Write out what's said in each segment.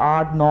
8, 9,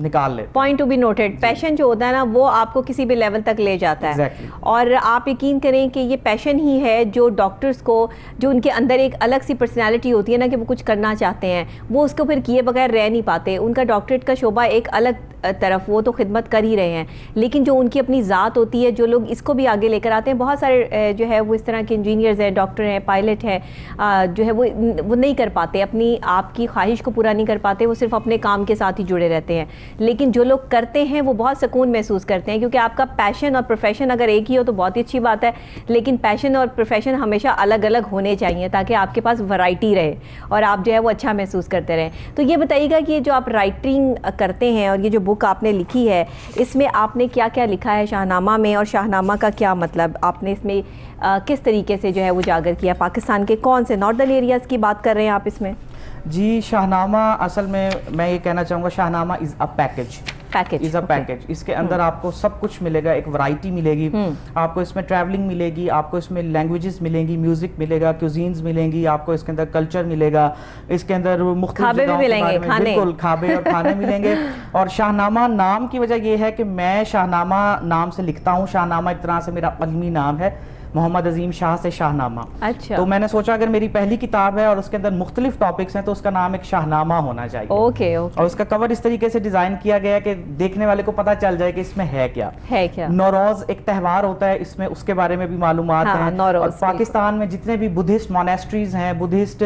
نکال لے. Point two be noted. Passion جو ہوتا ہے نا وہ آپ کو کسی بھی لیول تک لے جاتا ہے. اور آپ یقین کریں کہ یہ پیشن ہی ہے جو ڈاکٹرز کو, جو ان کے اندر ایک الگ سی پرسنالٹی ہوتی ہے نا کہ وہ کچھ کرنا چاہتے ہیں, وہ اس کو پھر کیے بغیر رہ نہیں پاتے. ان کا ڈاکٹریٹ کا شعبہ ایک الگ طرف, وہ تو خدمت کر ہی رہے ہیں, لیکن جو ان کی اپنی ذات ہوتی ہے, جو لوگ اس کو بھی آگے لے کر آتے ہیں, بہت سارے جو ہے وہ اس طرح کے انجینئرز ہیں, ڈاکٹر ہیں, پائلٹ ہیں, جو ہے وہ نہیں کر پاتے, اپنی آپ کی خواہش کو پورا نہیں کر پاتے, وہ صرف اپنے کام کے ساتھ ہی جڑے رہتے ہیں. لیکن جو لوگ کرتے ہیں وہ بہت سکون محسوس کرتے ہیں, کیونکہ آپ کا پیشن اور پروفیشن اگر ایک ہی ہو تو بہت ہی اچھی بات ہے, لیکن پیشن اور پروفیشن ہمیشہ الگ الگ ہونے چاہیے تاکہ آپ کے پاس ورائٹی رہے اور آپ جو ہے وہ اچھا محسوس کرتے رہیں. تو یہ بتائیے گا کہ جو آپ رائٹنگ کرتے ہیں اور یہ جو بک آپ نے لکھی ہے, اس میں آپ نے کیا کیا لکھا ہے شاہ نامہ میں, اور شاہ نامہ کا کیا مطلب آپ نے اس میں کس طریقے سے جو ہے وہ اجاگر کیا؟ پاکستان کے کون سے ناردرن ایریاز کی بات کر رہے ہیں آپ اس میں؟ جی, شاہ نامہ اصل میں یہ کہنا چاہوں گا, شاہ نامہ از اے پیکیج. اس کے اندر آپ کو سب کچھ ملے گا, ایک ورائٹی ملے گی آپ کو, اس میں ٹریولنگ ملے گی آپ کو, اس میں لینگویجز ملیں گی, میوزک ملے گا, کیوزینز ملیں گی آپ کو, اس کے اندر کلچر ملے گا, اس کے اندر مختلف جگہوں کے بارے میں, بالکل کھابے اور کھانے ملیں گے. اور شاہ نامہ نام کی وجہ یہ ہے کہ میں شاہ نامہ نام سے لکھتا ہوں. شاہ نامہ ایک طرح سے میرا علمی نام ہے, محمد عظیم شاہ سے شاہ نامہ. اچھا. تو میں نے سوچا اگر میری پہلی کتاب ہے اور اس کے اندر مختلف ٹاپکس ہیں تو اس کا نام ایک شاہ نامہ ہونا چاہیے. اوکے. اور اس کا کور اس طریقے سے ڈیزائن کیا گیا کہ دیکھنے والے کو پتہ چل جائے کہ اس میں ہے کیا. نوروز ایک تہوار ہوتا ہے, اس میں اس کے بارے میں بھی معلومات ہیں. اور پاکستان میں جتنے بھی بدھسٹ مونیسٹریز ہیں, بدھسٹ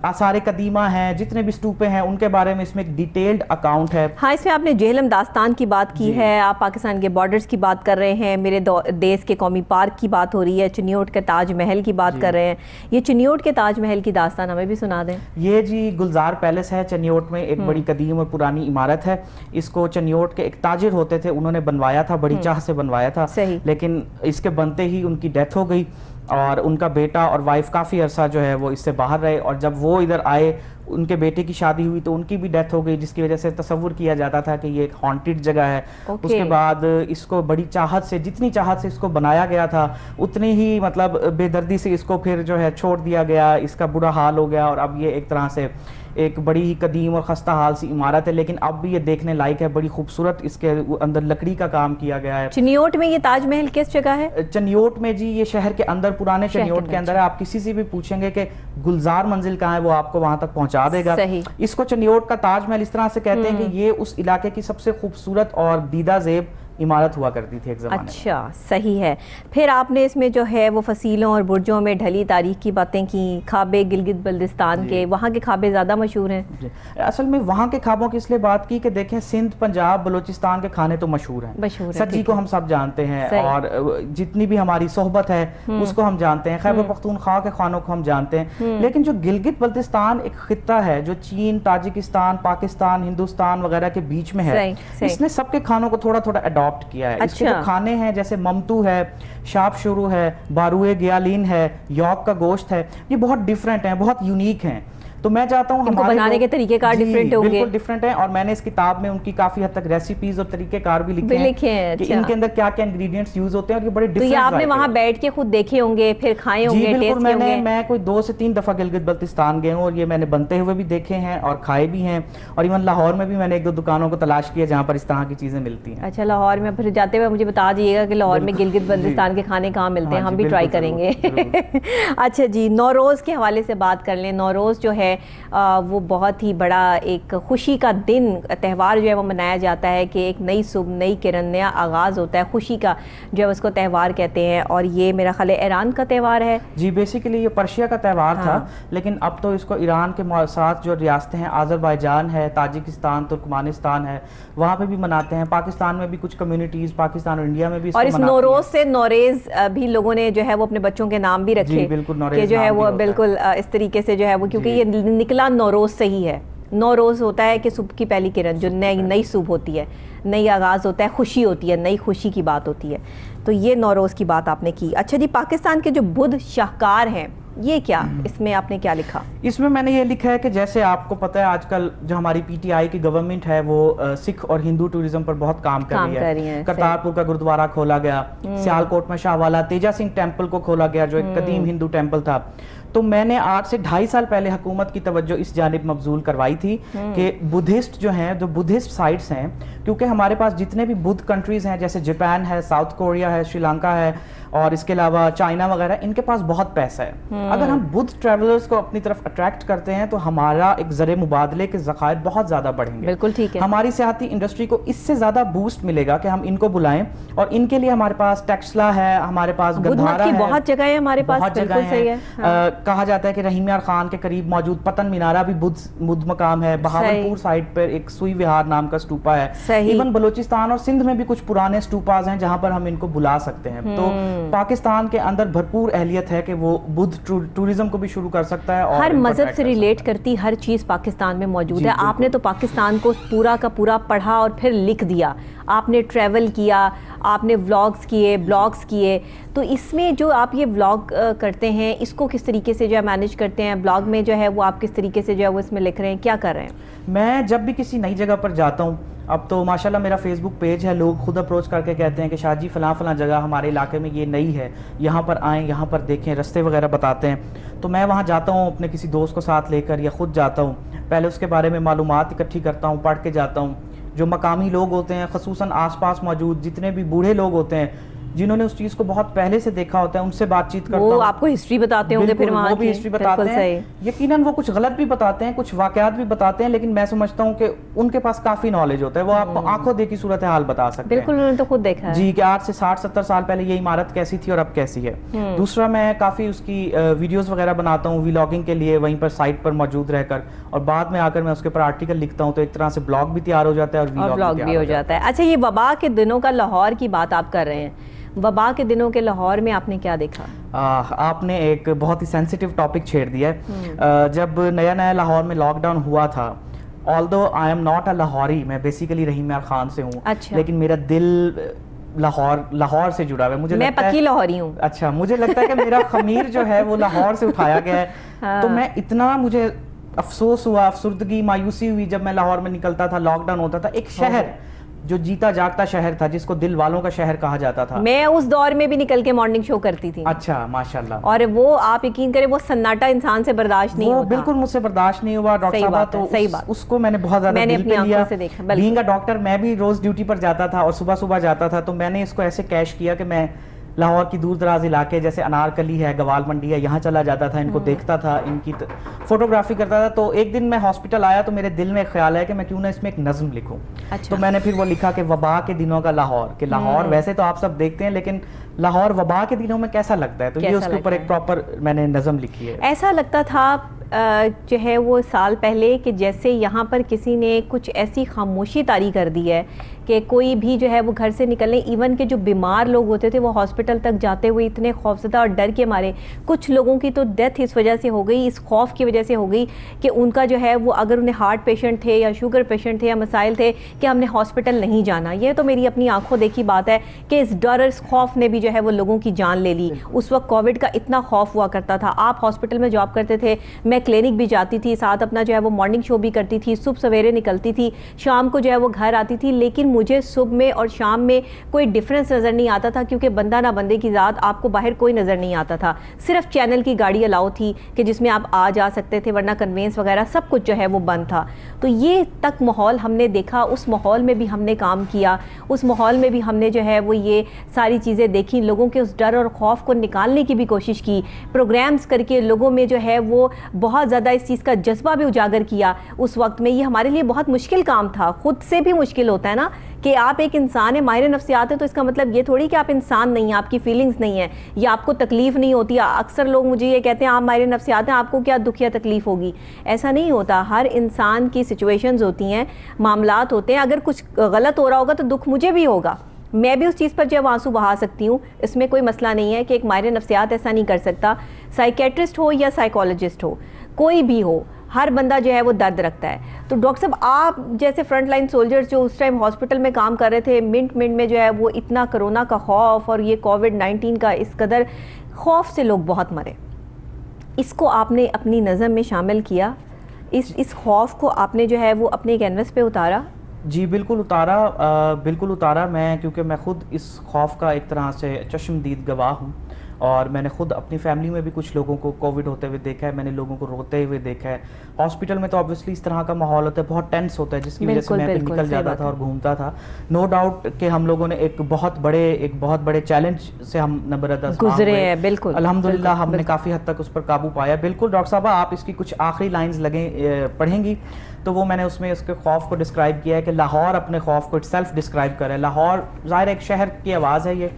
آثار قدیمہ ہیں, جتنے بھی اسٹوپے ہیں, ان کے بارے میں اس میں ایک ڈیٹیلڈ اکاؤنٹ ہے. ہاں, اس میں آپ نے جہلم داستان کی بات کی ہے, آپ پاکستان کے بارڈرز کی بات کر رہے ہیں, میرے دیس کے قومی پارک کی بات ہو رہی ہے, چنیوٹ کے تاج محل کی بات کر رہے ہیں. یہ چنیوٹ کے تاج محل کی داستان ہمیں بھی سنا دیں. یہ جی گلزار پیلس ہے چنیوٹ میں, ایک بڑی قدیم اور پرانی عمارت ہے. اس کو چنیوٹ کے ایک تاجر ہوتے تھے, انہوں نے بنوایا تھا, بڑی چاہ سے بنوایا تھا, لیکن اس کے بنتے ہی ان کی ڈیتھ ہو گئی, اور ان کا بیٹا اور وائف کافی عرصہ جو ہے وہ اس سے باہر رہے. اور جب وہ ادھر آئے, ان کے بیٹے کی شادی ہوئی تو ان کی بھی ڈیتھ ہو گئی, جس کی وجہ سے تصور کیا جاتا تھا کہ یہ ایک ہانٹڈ جگہ ہے. اس کے بعد اس کو بڑی چاہت سے, جتنی چاہت سے اس کو بنایا گیا تھا, اتنی ہی مطلب بے دردی سے اس کو پھر جو ہے چھوڑ دیا گیا. اس کا برا حال ہو گیا, اور اب یہ ایک طرح سے ایک بڑی ہی قدیم اور خستہ حال سی عمارت ہے, لیکن اب بھی یہ دیکھنے لائق ہے, بڑی خوبصورت اس کے اندر لکڑی کا کام کیا گیا ہے. چنیوٹ میں یہ تاج محل کس جگہ ہے؟ چنیوٹ میں جی, یہ شہر کے اندر, پرانے چنیوٹ کے اندر ہے. آپ کسی سے بھی پوچھیں گے کہ گلزار منزل کہاں ہے, وہ آپ کو وہاں تک پہنچا دے گا. اس کو چنیوٹ کا تاج محل اس طرح سے کہتے ہیں کہ یہ اس علاقے کی سب سے خوبصورت اور دیدہ زیب عمارت ہوا کرتی تھی ایک زمانے میں. اچھا, صحیح ہے. پھر آپ نے اس میں جو ہے وہ فصیلوں اور برجوں میں ڈھلی تاریخ کی باتیں کی, خوابے گلگت بلتستان کے, وہاں کے خوابے زیادہ مشہور ہیں. اصل میں وہاں کے خوابوں کی اس لیے بات کی کہ دیکھیں, سندھ, پنجاب, بلوچستان کے کھانے تو مشہور ہیں, سچی کو ہم سب جانتے ہیں, اور جتنی بھی ہماری صحبت ہے اس کو ہم جانتے ہیں, خیبر پختونخوا کے کھانوں کو ہم جانتے ہیں. لیکن جو گلگت بلتستان ایک خطہ ہے جو چین, تاجکستان, پاکستان, ہندوستان وغیرہ کے بیچ میں ہے, اس نے سب کے کھانوں کو تھوڑا تھوڑا اڈاپٹ کیا ہے. اس کے جو کھانے ہیں جیسے ممتو ہے, شاپ شروع ہے, باروئے گیالین ہے, یوک کا گوشت ہے, یہ بہت ڈیفرنٹ ہیں, بہت یونیک ہیں. تو میں چاہتا ہوں ہمارے بنانے کے طریقے کار ڈیفرنٹ ہوں گے, بالکل ڈیفرنٹ ہیں. اور میں نے اس کتاب میں ان کی کافی حد تک ریسیپیز اور طریقے کار بھی لکھے ہیں کہ ان کے اندر کیا کیا انگریڈینٹس یوز ہوتے ہیں, اور یہ بڑے ڈیفرنٹ. تو یہ آپ نے وہاں بیٹھ کے خود دیکھے ہوں گے, پھر کھائے ہوں گے, ٹیسٹ کیے ہوں گے؟ میں کوئی 2 سے 3 دفعہ گلگت بلتستان گئے ہوں, اور یہ میں نے بنتے ہوئے بھی دیکھے ہیں اور کھائے بھی ہیں. اور ایون لاہور میں بھی میں نے 1-2 دکانوں کو تلاش کیا جہاں پر اس طرح کی چیزیں ملتی ہیں. اچھا, لاہور میں پھر جاتے ہوئے مجھے بتا دیجیے گا کہ لاہور میں گلگت بلتستان کے کھانے کہاں ملتے ہیں, ہم بھی ٹرائی کریں گے. اچھا جی, نوروز کے حوالے سے بات کر لیں. نوروز جو ہے وہ بہت ہی بڑا ایک خوشی کا دن, تہوار جو ہے وہ منایا جاتا ہے کہ ایک نئی صبح, نئی کرن, نیا آغاز ہوتا ہے, خوشی کا جو ہے اس کو تہوار کہتے ہیں. اور یہ میرا خیال ہے ایران کا تہوار ہے. جی, بیسیکلی یہ پرشیا کا تہوار تھا, لیکن اب تو اس کو ایران کے ساتھ جو ریاستیں ہیں, آذربائیجان ہے, تاجکستان, ترکمانستان ہے, وہاں پہ بھی مناتے ہیں. پاکستان میں بھی کچھ کمیونٹیز, پاکستان اور انڈیا میں بھی, اور اس نوروز سے نوریز بھی لوگوں نے جو ہے وہ اپنے بچوں کے نام بھی رکھے کہ جو ہے وہ بالکل اس طریقے سے جو ہے وہ, کیونکہ یہ نکلا نوروز سے ہی ہے. نوروز ہوتا ہے کہ صبح کی پہلی کرن, جو نئی صبح ہوتی ہے, نئی آغاز ہوتا ہے, خوشی ہوتی ہے, نئی خوشی کی بات ہوتی ہے. تو یہ نوروز کی بات آپ نے کی. اچھا جی, پاکستان کے جو بدھ شاہکار ہیں, یہ کیا, اس میں آپ نے کیا لکھا؟ اس میں میں نے یہ لکھا ہے کہ جیسے آپ کو پتہ ہے آج کل جو ہماری پی ٹی آئی کی گورنمنٹ ہے وہ سکھ اور ہندو ٹورزم پر بہت کام کر رہی ہے. کرتارپور کا گردوارہ کھولا گیا, سیالکوٹ میں شاہ والا تیجا سنگھ ٹیمپل کو کھولا گیا جو ایک قدیم ہندو ٹیمپل تھا. تو میں نے آج سے 2.5 سال پہلے حکومت کی توجہ اس جانب مبذول کروائی تھی کہ بدھسٹ جو ہیں، جو بدھسٹ سائٹس ہیں، کیونکہ ہمارے پاس جتنے بھی بدھ کنٹریز ہیں جیسے جاپان ہے، ساؤتھ کوریا ہے، سری لنکا ہے اور اس کے علاوہ چائنا وغیرہ، ان کے پاس بہت پیسہ ہے. اگر ہم بدھ ٹریولرز کو اپنی طرف اٹریکٹ کرتے ہیں تو ہمارا ایک ذریعہ مبادلے کے ذخائر بہت زیادہ بڑھیں گے. بالکل ٹھیک ہے. ہماری سیاحتی انڈسٹری کو اس سے زیادہ بوسٹ ملے گا کہ ہم ان کو بلائیں، اور ان کے لیے ہمارے پاس ٹیکسلا ہے، ہمارے پاس گندھارا ہے، بہت جگہ ہے ہمارے پاس. بالکل صحیح ہے. کہا جاتا ہے کہ رحیم یار خان کے قریب موجود پتن مینارہ بھی بدھ مقام ہے. بہاولپور سائٹ پر ایک سوئی وہار نام کا اسٹوپا ہے. ایون بلوچستان اور سندھ میں بھی کچھ پرانے اسٹوپاز ہیں جہاں پر ہم ان کو بلا سکتے ہیں. تو پاکستان کے اندر بھرپور اہلیت ہے کہ وہ بدھ ٹورزم کو بھی شروع کر سکتا ہے. ہر مذہب سے ریلیٹ کرتی ہر چیز پاکستان میں موجود ہے. آپ نے تو پاکستان کو پورا کا پورا پڑھا اور پھر لکھ دیا. آپ نے ٹریول کیا، آپ نے ولاگز کیے، بلاگز کیے. تو اس میں جو آپ یہ ولاگ کرتے ہیں اس کو کس طریقے سے جو ہے مینیج کرتے ہیں؟ بلاگ میں جو ہے وہ آپ کس طریقے سے جو ہے وہ اس میں لکھ رہے ہیں، کیا کر رہے ہیں؟ میں جب بھی کسی نئی جگہ پر جاتا ہوں، اب تو ماشاءاللہ میرا فیس بک پیج ہے، لوگ خود اپروچ کر کے کہتے ہیں کہ شاہ جی فلاں فلاں جگہ ہمارے علاقے میں یہ نئی ہے، یہاں پر آئیں، یہاں پر دیکھیں، رستے وغیرہ بتاتے ہیں. تو میں وہاں جاتا ہوں اپنے کسی دوست کو ساتھ لے کر یا خود جاتا ہوں. پہلے اس کے بارے میں معلومات اکٹھی کرتا ہوں، پڑھ کے جاتا ہوں. جو مقامی لوگ ہوتے ہیں، خصوصاً آس پاس موجود جتنے بھی بوڑھے لوگ ہوتے ہیں جنہوں نے اس چیز کو بہت پہلے سے دیکھا ہوتا ہے، ان سے بات چیت کرتا ہوں. وہ آپ کو ہسٹری بتاتے ہوں گے پھر وہاں کی. وہ بھی ہسٹری بتاتے ہیں. یقیناً وہ کچھ غلط بھی بتاتے ہیں، کچھ واقعات بھی بتاتے ہیں، لیکن میں سمجھتا ہوں کہ ان کے پاس کافی نالج ہوتا ہے. وہ آپ کو آنکھوں دیکھی صورتحال بتا سکتے ہیں. بالکل، انہوں نے تو خود دیکھا ہے. جی، کہ آج سے 60-70 سال پہلے یہ عمارت کیسی تھی اور اب کیسی ہے. دوسرا، میں کافی اس کی ویڈیوز وغیرہ بناتا ہوں ولاگنگ کے لیے، وہیں پر سائٹ پر موجود رہ کر، اور بعد میں آ کر میں اس کے اوپر آرٹیکل لکھتا ہوں. تو ایک طرح سے بلاگ بھی تیار ہو جاتا ہے اور ولاگ بھی ہو جاتا ہے. اچھا، یہ وبا کے دنوں کا لاہور کی بات آپ کر رہے ہیں. وبا کے دنوں کے لاہور میں آپ نے کیا دیکھا؟ آپ نے ایک بہت ہی سینسیٹیو ٹاپک چھیڑ دیا ہے. جب نیا لاہور میں لاک ڈاؤن ہوا تھا، although I am not a لاہوری، میں بیسیکلی رحیم یار خان سے ہوں، لیکن میرا دل لاہور سے جڑا ہوا ہے. مجھے میں پکی لاہوری ہوں. اچھا، مجھے لگتا ہے کہ میرا خمیر جو ہے وہ لاہور سے اٹھایا گیا ہے. تو میں اتنا مجھے افسوس ہوا، افسردگی، مایوسی ہوئی جب میں لاہور میں نکلتا تھا، لاک ڈاؤن ہوتا تھا. ایک شہر جو جیتا جاگتا شہر تھا، جس کو دل والوں کا شہر کہا جاتا تھا. میں اس دور میں بھی نکل کے مارننگ شو کرتی تھی. اچھا، ماشاءاللہ. اور وہ آپ یقین کریں، وہ سناٹا انسان سے برداشت نہیں ہوتا. بالکل مجھ سے برداشت نہیں ہوا ڈاکٹر صاحبہ. تو اس کو میں نے بہت زیادہ دل پہ لیا. بینگ اے ڈاکٹر میں بھی روز ڈیوٹی پر جاتا تھا اور صبح جاتا تھا. تو میں نے اس کو ایسے کیش کیا کہ میں لاہور کی دور دراز علاقے جیسے انارکلی ہے، گوال منڈی ہے، یہاں چلا جاتا تھا، ان کو دیکھتا تھا، ان کی فوٹوگرافی کرتا تھا. تو ایک دن میں ہاسپٹل آیا تو میرے دل میں ایک خیال ہے کہ میں کیوں نہ اس میں ایک نظم لکھوں. تو میں نے پھر وہ لکھا کہ وبا کے دنوں کا لاہور. کہ لاہور ویسے تو آپ سب دیکھتے ہیں، لیکن لاہور وبا کے دنوں میں کیسا لگتا ہے. تو یہ اس کے اوپر ایک پراپر میں نے نظم لکھی ہے. ایسا لگتا تھا جو ہے وہ سال پہلے کہ جیسے یہاں پر کسی نے کچھ ایسی خاموشی طاری کر دی ہے کہ کوئی بھی جو ہے وہ گھر سے نکلنے، ایون کہ جو بیمار لوگ ہوتے تھے وہ ہاسپٹل تک جاتے ہوئے اتنے خوفزدہ اور ڈر کے مارے. کچھ لوگوں کی تو ڈیتھ اس وجہ سے ہو گئی، اس خوف کی وجہ سے ہو گئی کہ ان کا جو ہے وہ، اگر انہیں ہارٹ پیشنٹ تھے یا شوگر پیشنٹ تھے یا مسائل تھے، کہ ہم نے ہاسپٹل نہیں جانا. یہ تو میری اپنی آنکھوں دیکھی بات ہے کہ اس ڈر، اس خوف نے بھی جو ہے وہ لوگوں کی جان لے لی. اس وقت کووڈ کا اتنا خوف ہوا کرتا تھا. آپ ہاسپٹل میں جاب کرتے تھے، میں کلینک بھی جاتی تھی، ساتھ اپنا جو ہے وہ مارننگ شو بھی کرتی تھی، صبح سویرے نکلتی تھی، شام کو جو ہے وہ گھر آتی تھی. لیکن مجھے صبح میں اور شام میں کوئی ڈیفرنس نظر نہیں آتا تھا، کیونکہ بندہ نہ بندے کی ذات، آپ کو باہر کوئی نظر نہیں آتا تھا. صرف چینل کی گاڑی الاؤ تھی کہ جس میں آپ آ جا سکتے تھے، ورنہ کنوینس وغیرہ سب کچھ جو ہے وہ بند تھا. تو یہ تک ماحول ہم نے دیکھا. اس ماحول میں بھی ہم نے کام کیا، اس ماحول میں بھی ہم نے جو ہے وہ یہ ساری چیزیں دیکھی. لوگوں کے اس ڈر اور خوف کو نکالنے کی بھی کوشش کی، پروگرامز کر کے لوگوں میں جو ہے وہ بہت زیادہ اس چیز کا جذبہ بھی اجاگر کیا. اس وقت میں یہ ہمارے لیے بہت مشکل کام تھا. خود سے بھی مشکل ہوتا ہے نا کہ آپ ایک انسان ہے، ماہر نفسیات ہے، تو اس کا مطلب یہ تھوڑی کہ آپ انسان نہیں ہیں، آپ کی فیلنگز نہیں ہیں یا آپ کو تکلیف نہیں ہوتی. اکثر لوگ مجھے یہ کہتے ہیں آپ ماہر نفسیات ہیں، آپ کو کیا دکھ یا تکلیف ہوگی. ایسا نہیں ہوتا. ہر انسان کی سچویشنز ہوتی ہیں، معاملات ہوتے ہیں. اگر کچھ غلط ہو رہا ہوگا تو دکھ مجھے بھی ہوگا، میں بھی اس چیز پر جو ہے آنسو بہا سکتی ہوں. اس میں کوئی مسئلہ نہیں ہے کہ ایک ماہر نفسیات ایسا نہیں کر سکتا. سائیکیٹرسٹ ہو یا سائیکالوجسٹ ہو، کوئی بھی ہو، ہر بندہ جو ہے وہ درد رکھتا ہے. تو ڈاکٹر صاحب، آپ جیسے فرنٹ لائن سولجرز جو اس ٹائم ہاسپٹل میں کام کر رہے تھے، منٹ میں جو ہے وہ اتنا کرونا کا خوف اور یہ کووڈ-19 کا اس قدر خوف سے لوگ بہت مرے. اس کو آپ نے اپنی نظم میں شامل کیا، اس خوف کو آپ نے جو ہے وہ اپنے کینوس پہ اتارا. جی بالکل اتارا، بالکل اتارا. میں کیونکہ میں خود اس خوف کا ایک طرح سے چشمدید گواہ ہوں. اور میں نے خود اپنی فیملی میں بھی کچھ لوگوں کو کووڈ ہوتے ہوئے دیکھا ہے, میں نے لوگوں کو روتے ہوئے دیکھا ہے. ہاسپٹل میں تو آبویسلی اس طرح کا ماحول ہوتا ہے, بہت ٹینس ہوتا ہے, جس کی وجہ سے میں نکل جاتا تھا اور گھومتا تھا. نو ڈاؤٹ کہ ہم لوگوں نے ایک بہت بڑے چیلنج سے ہم گزرے ہیں. بالکل الحمدللہ ہم نے کافی حد تک اس پر قابو پایا. بالکل ڈاکٹر صاحبہ, آپ اس کی کچھ آخری لائنز پڑھیں گی تو وہ میں نے اس میں اس کے خوف کو ڈسکرائب کیا ہے کہ لاہور اپنے خوف کو سیلف ڈسکرائب کر رہا ہے. لاہور ظاہر ایک شہر کی آواز ہے, یہ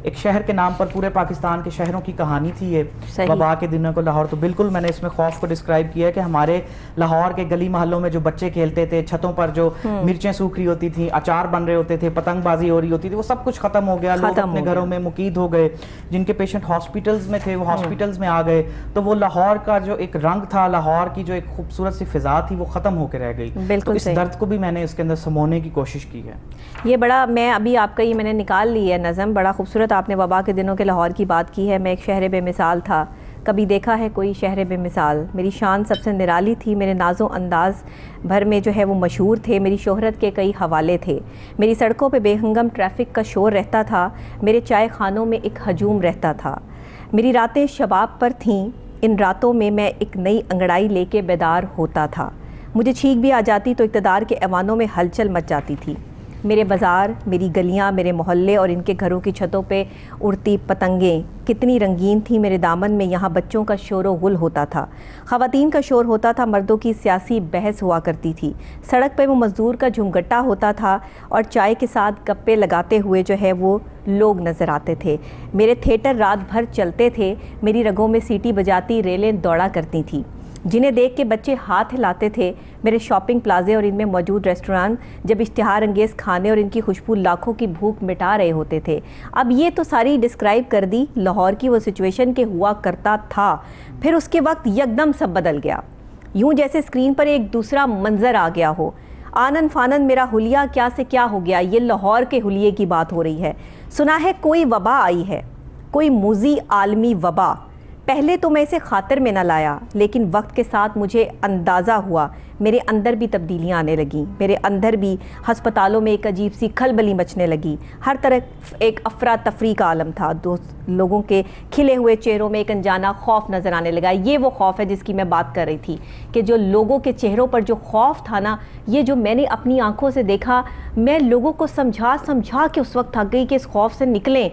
ایک شہر کے نام پر پورے پاکستان کے شہروں کی کہانی تھی یہ, وبا کے دنوں کو لاہور. تو بالکل میں نے اس میں خوف کو ڈسکرائب کیا ہے کہ ہمارے لاہور کے گلی محلوں میں جو بچے کھیلتے تھے, چھتوں پر جو مرچیں سوکھ رہی ہوتی تھیں, اچار بن رہے ہوتے تھے, پتنگ بازی ہو رہی ہوتی تھی, وہ سب کچھ ختم ہو گیا. لوگ اپنے گھروں میں مقید ہو گئے, جن کے پیشنٹ ہاسپٹلز میں تھے وہ ہاسپٹلز میں آ گئے. تو وہ لاہور کا جو ایک رنگ تھا, لاہور کی جو ایک خوبصورت سی فضا تھی, وہ ختم ہو کے رہ گئی. تو اس درد کو بھی میں نے اس کے اندر سمونے کی کوشش کی ہے. یہ بڑا, میں ابھی آپ کا یہ میں نے نکال لی ہے نظم, بڑا خوبصورت آپ نے وبا کے دنوں کے لاہور کی بات کی ہے. میں ایک شہر بے مثال تھا, کبھی دیکھا ہے کوئی شہر بے مثال. میری شان سب سے نرالی تھی, میرے ناز و انداز بھر میں جو ہے وہ مشہور تھے, میری شہرت کے کئی حوالے تھے. میری سڑکوں پہ بے ہنگم ٹریفک کا شور رہتا تھا, میرے چائے خانوں میں ایک ہجوم رہتا تھا. میری راتیں شباب پر تھیں, ان راتوں میں میں ایک نئی انگڑائی لے کے بیدار ہوتا تھا. مجھے چھینک بھی آ جاتی تو اقتدار کے ایوانوں میں ہلچل مچ جاتی تھی. میرے بازار, میری گلیاں, میرے محلے اور ان کے گھروں کی چھتوں پہ اڑتی پتنگیں کتنی رنگین تھیں. میرے دامن میں یہاں بچوں کا شور و غل ہوتا تھا, خواتین کا شور ہوتا تھا, مردوں کی سیاسی بحث ہوا کرتی تھی. سڑک پہ وہ مزدور کا جھمگٹا ہوتا تھا اور چائے کے ساتھ گپے لگاتے ہوئے جو ہے وہ لوگ نظر آتے تھے. میرے تھیٹر رات بھر چلتے تھے, میری رگوں میں سیٹی بجاتی ریلیں دوڑا کرتی تھیں, جنہیں دیکھ کے بچے ہاتھ ہلاتے تھے. میرے شاپنگ پلازے اور ان میں موجود ریسٹوران جب اشتہار انگیز کھانے اور ان کی خوشبو لاکھوں کی بھوک مٹا رہے ہوتے تھے. اب یہ تو ساری ڈسکرائب کر دی لاہور کی وہ سچویشن کے ہوا کرتا تھا. پھر اس کے وقت یکدم سب بدل گیا, یوں جیسے اسکرین پر ایک دوسرا منظر آ گیا ہو. آنن فانن میرا حلیہ کیا سے کیا ہو گیا. یہ لاہور کے حلیے کی بات ہو رہی ہے. سنا ہے کوئی وبا آئی ہے, کوئی موذی عالمی وبا. پہلے تو میں اسے خاطر میں نہ لایا, لیکن وقت کے ساتھ مجھے اندازہ ہوا, میرے اندر بھی تبدیلیاں آنے لگیں. میرے اندر بھی ہسپتالوں میں ایک عجیب سی کھلبلی مچنے لگی. ہر طرف ایک افراتفری کا عالم تھا. لوگوں کے کھلے ہوئے چہروں میں ایک انجانا خوف نظر آنے لگا. یہ وہ خوف ہے جس کی میں بات کر رہی تھی, کہ جو لوگوں کے چہروں پر جو خوف تھا نا, یہ جو میں نے اپنی آنکھوں سے دیکھا, میں لوگوں کو سمجھا کے اس وقت تھک گئی کہ اس خوف سے نکلیں.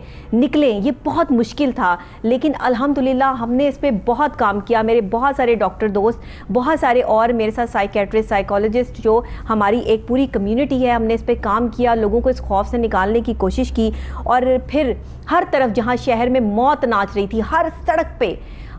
یہ بہت مشکل تھا, لیکن الحمدللہ ہم نے اس پہ بہت کام کیا. میرے بہت سارے ڈاکٹر دوست, بہت سارے اور میرے ساتھ سائیکیٹرسٹ, سائیکالوجسٹ, جو ہماری ایک پوری کمیونٹی ہے, ہم نے اس پہ کام کیا, لوگوں کو اس خوف سے نکالنے کی کوشش کی. اور پھر ہر طرف جہاں شہر میں موت ناچ رہی تھی, ہر سڑک پہ,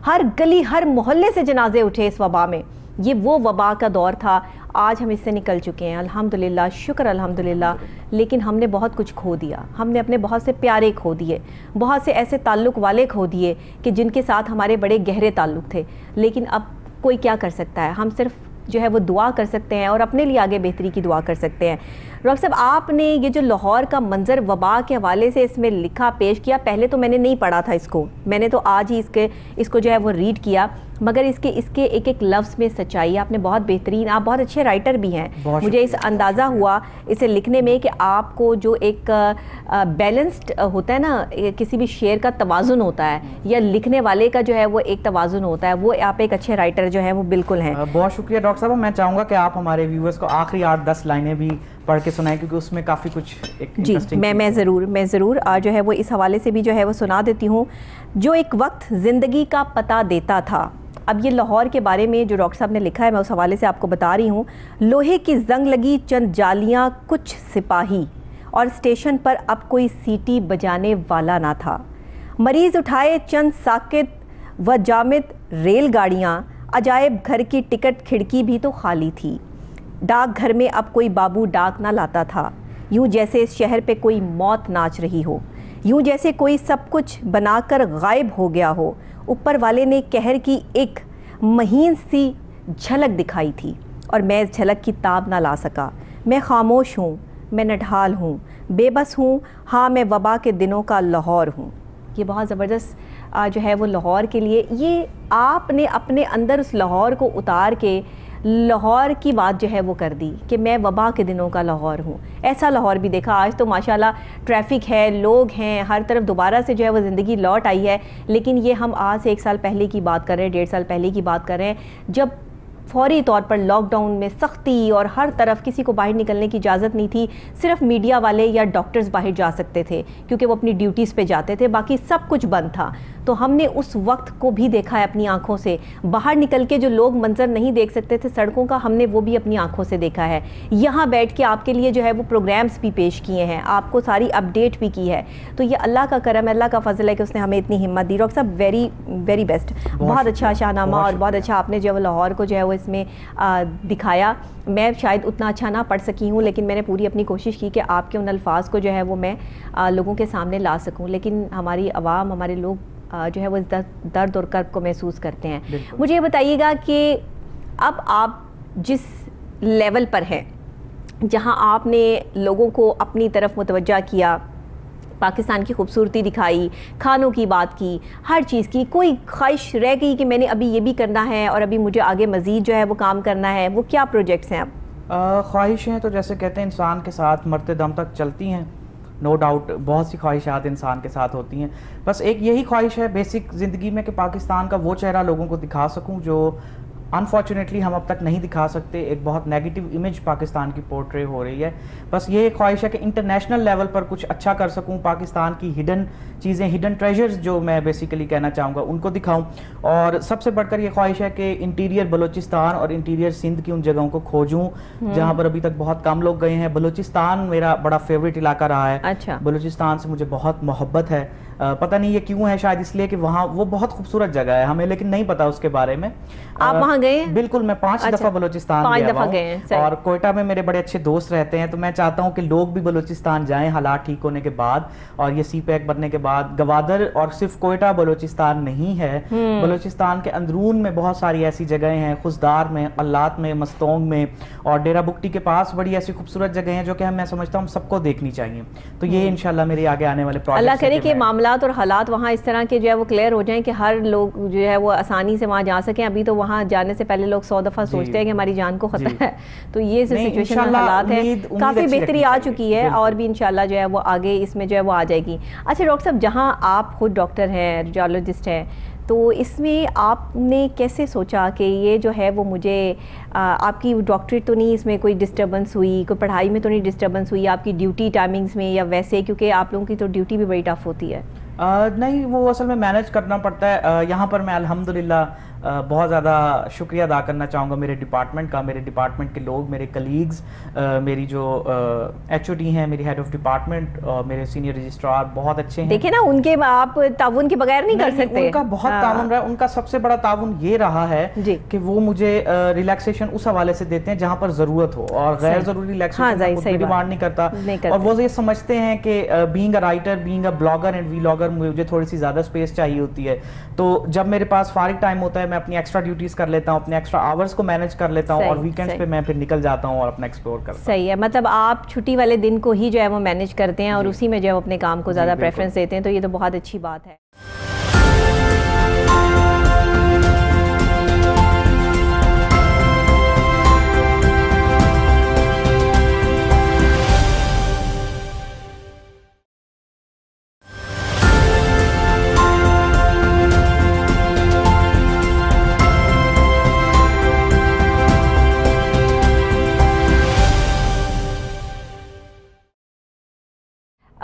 ہر گلی, ہر محلے سے جنازے اٹھے اس وبا میں. یہ وہ وبا کا دور تھا. آج ہم اس سے نکل چکے ہیں الحمدللہ, شکر الحمدللہ. لیکن ہم نے بہت کچھ کھو دیا. ہم نے اپنے بہت سے پیارے کھو دیے, بہت سے ایسے تعلق والے کھو دیے کہ جن کے ساتھ ہمارے بڑے گہرے تعلق تھے. لیکن اب کوئی کیا کر سکتا ہے, ہم صرف جو ہے وہ دعا کر سکتے ہیں اور اپنے لیے آگے بہتری کی دعا کر سکتے ہیں. ڈاکٹر صاحب, آپ نے یہ جو لاہور کا منظر وبا کے حوالے سے اس میں لکھا, پیش کیا, پہلے تو میں نے نہیں پڑھا تھا اس کو, میں نے تو آج ہی اس کو جو ہے وہ ریڈ کیا, مگر اس کے ایک ایک لفظ میں سچائی. آپ نے بہت بہترین, آپ بہت اچھے رائٹر بھی ہیں. مجھے اس اندازہ ہوا اسے لکھنے میں کہ آپ کو جو ایک بیلنسڈ ہوتا ہے نا, کسی بھی شعر کا توازن ہوتا ہے, یا لکھنے والے کا جو ہے وہ ایک توازن ہوتا ہے, وہ آپ ایک اچھے رائٹر جو ہیں وہ بالکل ہیں. بہت شکریہ ڈاکٹر صاحب. میں چاہوں گا کہ آپ ہمارے ویورز کو آخری 8-10 لائنیں بھی پڑھ کے سنائیں, کیونکہ اس میں کافی کچھ جی میں ضرور جو ہے وہ اس حوالے سے بھی جو ہے وہ سنا دیتی ہوں. جو ایک وقت زندگی کا پتہ دیتا تھا. اب یہ لاہور کے بارے میں جو ڈاکٹر صاحب نے لکھا ہے, میں اس حوالے سے آپ کو بتا رہی ہوں. لوہے کی زنگ لگی چند جالیاں, کچھ سپاہی, اور اسٹیشن پر اب کوئی سیٹی بجانے والا نہ تھا. مریض اٹھائے چند ساکت و جامد ریل گاڑیاں, عجائب گھر کی ٹکٹ کھڑکی بھی تو خالی تھی. ڈاک گھر میں اب کوئی بابو ڈاک نہ لاتا تھا. یوں جیسے اس شہر پہ کوئی موت ناچ رہی ہو, یوں جیسے کوئی سب کچھ بنا کر غائب ہو گیا ہو. اوپر والے نے قہر کی ایک مہین سی جھلک دکھائی تھی, اور میں اس جھلک کی تاب نہ لا سکا. میں خاموش ہوں, میں نڈھال ہوں, بے بس ہوں. ہاں, میں وبا کے دنوں کا لاہور ہوں. یہ بہت زبردست جو ہے وہ لاہور کے لیے, یہ آپ نے اپنے اندر اس لاہور کو اتار کے لاہور کی بات جو ہے وہ کر دی کہ میں وبا کے دنوں کا لاہور ہوں. ایسا لاہور بھی دیکھا. آج تو ماشاءاللہ ٹریفک ہے, لوگ ہیں, ہر طرف دوبارہ سے جو ہے وہ زندگی لوٹ آئی ہے. لیکن یہ ہم آج سے 1 سال پہلے کی بات کر رہے ہیں, 1.5 سال پہلے کی بات کر رہے ہیں, جب فوری طور پر لاک ڈاؤن میں سختی اور ہر طرف کسی کو باہر نکلنے کی اجازت نہیں تھی. صرف میڈیا والے یا ڈاکٹرز باہر جا سکتے تھے کیونکہ وہ اپنی ڈیوٹیز پہ جاتے تھے, باقی سب کچھ بند تھا. تو ہم نے اس وقت کو بھی دیکھا ہے اپنی آنکھوں سے. باہر نکل کے جو لوگ منظر نہیں دیکھ سکتے تھے سڑکوں کا, ہم نے وہ بھی اپنی آنکھوں سے دیکھا ہے. یہاں بیٹھ کے آپ کے لیے جو ہے وہ پروگرامز بھی پیش کیے ہیں, آپ کو ساری اپڈیٹ بھی کی ہے. تو یہ اللہ کا کرم ہے, اللہ کا فضل ہے کہ اس نے ہمیں اتنی ہمت دی. ڈاکٹر صاحب ویری ویری بیسٹ, بہت اچھا شاہنامہ اور بہت اچھا آپ نے جو ہے لاہور کو جو ہے وہ اس میں دکھایا. میں شاید اتنا اچھا نہ پڑھ سکی ہوں, لیکن میں نے پوری اپنی کوشش کی کہ آپ کے ان الفاظ کو جو ہے وہ میں لوگوں کے سامنے لا سکوں. لیکن ہماری عوام, ہمارے لوگ جو ہے وہ درد اور کرب کو محسوس کرتے ہیں. مجھے یہ بتائیے گا کہ اب آپ جس لیول پر ہیں, جہاں آپ نے لوگوں کو اپنی طرف متوجہ کیا, پاکستان کی خوبصورتی دکھائی, کھانوں کی بات کی, ہر چیز کی, کوئی خواہش رہ گئی کہ میں نے ابھی یہ بھی کرنا ہے اور ابھی مجھے آگے مزید جو ہے وہ کام کرنا ہے, وہ کیا پروجیکٹس ہیں اب؟ خواہشیں تو جیسے کہتے ہیں انسان کے ساتھ مرتے دم تک چلتی ہیں, نو ڈاؤٹ بہت سی خواہشات انسان کے ساتھ ہوتی ہیں. بس ایک یہی خواہش ہے بیسک زندگی میں کہ پاکستان کا وہ چہرہ لوگوں کو دکھا سکوں جو انفارچونیٹلی ہم اب تک نہیں دکھا سکتے. ایک بہت نیگیٹو امیج پاکستان کی پورٹری ہو رہی ہے. بس یہ ایک خواہش ہے کہ انٹرنیشنل لیول پر کچھ اچھا کر سکوں, پاکستان کی ہڈن چیزیں, ہڈن ٹریجرز جو میں بیسیکلی کہنا چاہوں گا ان کو دکھاؤں. اور سب سے بڑھ کر یہ خواہش ہے کہ انٹیریئر بلوچستان اور انٹیریئر سندھ کی ان جگہوں کو کھوجوں جہاں پر ابھی تک بہت کم لوگ گئے ہیں. بلوچستان میرا بڑا فیوریٹ علاقہ رہا ہے. اچھا. بلوچستان سے مجھے بہت محبت ہے. پتہ نہیں یہ کیوں ہے, شاید اس لیے کہ وہاں وہ بہت خوبصورت جگہ ہے, ہمیں لیکن نہیں پتا اس کے بارے میں. آپ وہاں گئے ہیں؟ بالکل, میں 5 دفعہ بلوچستان گیا ہوں, اور کوئٹہ میں میرے بڑے اچھے دوست رہتے ہیں. تو میں چاہتا ہوں کہ لوگ بھی بلوچستان جائیں حالات ٹھیک ہونے کے بعد, اور یہ سی پیک بننے کے بعد. گوادر اور صرف کوئٹہ بلوچستان نہیں ہے, بلوچستان کے اندرون میں بہت ساری ایسی جگہیں ہیں, خزدار میں, قلات میں, مستونگ میں, اور ڈیرہ بگٹی کے پاس بڑی ایسی خوبصورت جگہیں ہیں جو کہ میں سمجھتا ہوں سب کو دیکھنی چاہیے. تو یہ انشاءاللہ میرے آگے آنے والے پروجیکٹ, اللہ کرے کہ معاملات اور حالات وہاں اس طرح کے جو ہے وہ کلیئر ہو جائیں کہ ہر لوگ جو ہے وہ آسانی سے وہاں جا سکیں. ابھی تو وہاں جانے سے پہلے لوگ 100 دفعہ سوچتے ہیں کہ ہماری جان کو خطرہ ہے. تو یہ سچویشن حالات ہے, کافی بہتری آ چکی ہے, اور بھی انشاءاللہ جو ہے وہ آگے اس میں جو ہے وہ آ جائے گی. اچھا ڈاکٹر صاحب, جہاں آپ خود ڈاکٹر ہیں, ریڈیولوجسٹ ہیں, تو اس میں آپ نے کیسے سوچا کہ یہ جو ہے وہ مجھے, آپ کی ڈاکٹریٹ تو نہیں اس میں کوئی ڈسٹربنس ہوئی, کوئی پڑھائی میں تو نہیں ڈسٹربنس ہوئی, آپ کی ڈیوٹی ٹائمنگز میں یا ویسے, کیونکہ آپ لوگوں کی تو ڈیوٹی بھی بڑی ٹف ہوتی ہے؟ نہیں, وہ اصل میں مینیج کرنا پڑتا ہے. یہاں پر میں الحمدللہ بہت زیادہ شکریہ ادا کرنا چاہوں گا میرے ڈپارٹمنٹ کا, میرے ڈپارٹمنٹ کے لوگ, میرے کلیگز, میری جو ایچ او ڈی ہیں, میری ہیڈ آف ڈپارٹمنٹ, میرے سینئر رجسٹرار بہت اچھے ہیں. دیکھیں نا, ان کے آپ تعاون کے بغیر نہیں کر سکتے. ان کا بہت تعاون رہا ہے. ان کا سب سے بڑا تعاون یہ رہا ہے کہ وہ مجھے ریلیکسیشن اس حوالے سے دیتے ہیں جہاں پر ضرورت ہو, اور غیر ضروری ریلیکسیشن کوئی ڈیمانڈ نہیں کرتا. اور وہ یہ سمجھتے ہیں کہ being a writer, being a blogger and vlogger, مجھے تھوڑی سی زیادہ اسپیس چاہیے ہوتی ہے. تو جب میرے پاس فارغ ٹائم ہوتا ہے میں اپنی ایکسٹرا ڈیوٹیز کر لیتا ہوں, اپنے ایکسٹرا آورز کو مینیج کر لیتا ہوں, اور ویکینڈز پہ میں پھر نکل جاتا ہوں اور اپنا ایکسپلور کرتا ہوں. صحیح ہے, مطلب آپ چھٹی والے دن کو ہی جو ہے وہ مینیج کرتے ہیں اور اسی میں جو ہے اپنے کام کو زیادہ پریفرنس دیتے ہیں. تو یہ تو بہت اچھی بات ہے.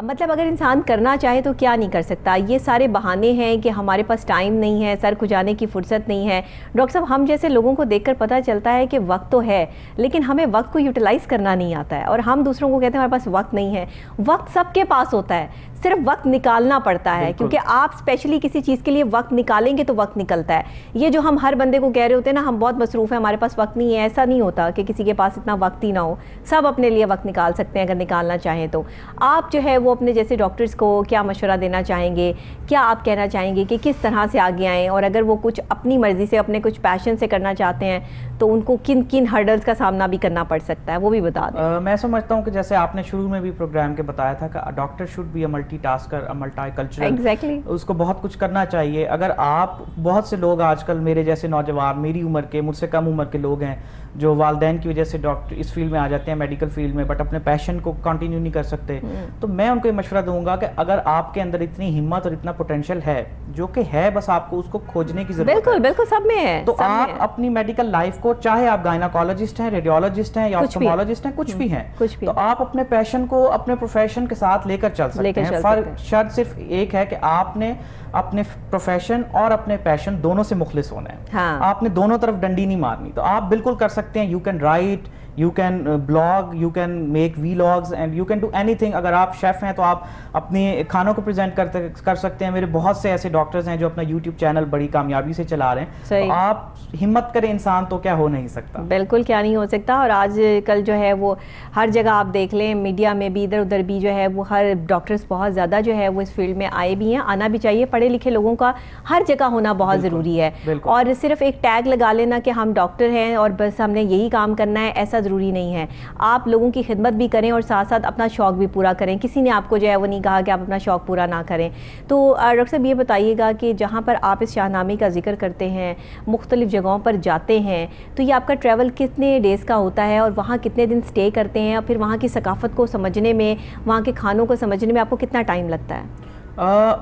مطلب اگر انسان کرنا چاہے تو کیا نہیں کر سکتا. یہ سارے بہانے ہیں کہ ہمارے پاس ٹائم نہیں ہے, سر کھجانے کی فرصت نہیں ہے. ڈاکٹر صاحب, ہم جیسے لوگوں کو دیکھ کر پتہ چلتا ہے کہ وقت تو ہے, لیکن ہمیں وقت کو یوٹیلائز کرنا نہیں آتا ہے, اور ہم دوسروں کو کہتے ہیں ہمارے پاس وقت نہیں ہے. وقت سب کے پاس ہوتا ہے, صرف وقت نکالنا پڑتا ہے, کیونکہ آپ اسپیشلی کسی چیز کے لیے وقت نکالیں گے تو وقت نکلتا ہے. یہ جو ہم ہر بندے کو کہہ رہے ہوتے ہیں نا ہم بہت مصروف ہیں, ہمارے پاس وقت نہیں ہے, ایسا نہیں ہوتا کہ کسی کے پاس اتنا وقت ہی نہ ہو. سب اپنے لیے وقت نکال سکتے ہیں اگر نکالنا چاہیں تو. آپ جو ہے وہ اپنے جیسے ڈاکٹرز کو کیا مشورہ دینا چاہیں گے, کیا آپ کہنا چاہیں گے کہ کس طرح سے آگے آئیں, اور اگر وہ کچھ اپنی مرضی سے, اپنے کچھ پیشن سے کرنا چاہتے ہیں تو ان کو کن کن ہرڈلز کا سامنا بھی کرنا پڑ سکتا ہے, وہ بھی بتا دیں. میں سمجھتا ہوں کہ جیسے آپ نے شروع میں بھی پروگرام کے بتایا تھا کہ doctor should be a multitasker, multicultural, اس کو بہت کچھ کرنا چاہیے. اگر آپ, بہت سے لوگ آج کل میرے جیسے نوجوان, میری عمر کے, مجھ سے کم عمر کے لوگ ہیں جو والدین کی وجہ سے ڈاکٹر اس فیلڈ میں آ جاتے ہیں میڈیکل فیلڈ میں بٹ اپنے پیشن کو کنٹینیو نہیں کر سکتے, تو میں ان کو یہ مشورہ دوں گا کہ اگر آپ کے اندر اتنی ہمت اور اتنا پوٹینشیل ہے جو کہ ہے, بس آپ کو اس کو کھوجنے کی ضرورت ہے. بالکل بالکل سب میں ہے. تو آپ اپنی میڈیکل لائف کو, چاہے آپ گائناکالوجسٹ ہیں, ریڈیولوجسٹ ہیں یا آپتھالمولوجسٹ ہیں, کچھ بھی ہیں, تو آپ اپنے پیشن کو اپنے پروفیشن کے ساتھ لے کر چل سکتے ہیں. شرط صرف ایک ہے کہ آپ نے اپنے پروفیشن اور اپنے پیشن دونوں سے مخلص ہونا ہے. آپ نے دونوں طرف ڈنڈی نہیں مارنی. تو آپ بالکل کر سکتے ہیں. You can write, you can blog, you can make vlogs and you can do anything. اگر آپ شیف ہیں تو آپ اپنے کھانوں کو پریزنٹ کر سکتے ہیں. میرے بہت سے ایسے ڈاکٹرز ہیں جو اپنا یوٹیوب چینل بڑی کامیابی سے چلا رہے ہیں. تو آپ ہمت کریں, انسان تو کیا ہو نہیں سکتا. بالکل کیا نہیں ہو سکتا. اور آج کل جو ہے وہ ہر جگہ آپ دیکھ لیں, میڈیا میں بھی ادھر ادھر بھی جو ہے وہ ہر ڈاکٹرز بہت زیادہ جو ہے وہ اس فیلڈ میں آئے بھی ہیں. آنا بھی چاہیے. پڑھے لکھے لوگوں کا ہر جگہ ہونا بہت ضروری ہے. اور صرف ایک ٹیگ لگا لینا کہ ہم ڈاکٹر ہیں اور بس ہم نے یہی کام کرنا ہے, ایسا ضروری نہیں ہے. آپ لوگوں کی خدمت بھی کریں اور ساتھ ساتھ اپنا شوق بھی پورا کریں. کسی نے آپ کو جو ہے وہ نہیں کہا کہ آپ اپنا شوق پورا نہ کریں. تو ڈاکٹر صاحب یہ بتائیے گا کہ جہاں پر آپ اس شاہ نامے کا ذکر کرتے ہیں, مختلف جگہوں پر جاتے ہیں, تو یہ آپ کا ٹریول کتنے ڈیز کا ہوتا ہے اور وہاں کتنے دن سٹے کرتے ہیں, اور پھر وہاں کی ثقافت کو سمجھنے میں, وہاں کے کھانوں کو سمجھنے میں آپ کو کتنا ٹائم لگتا ہے؟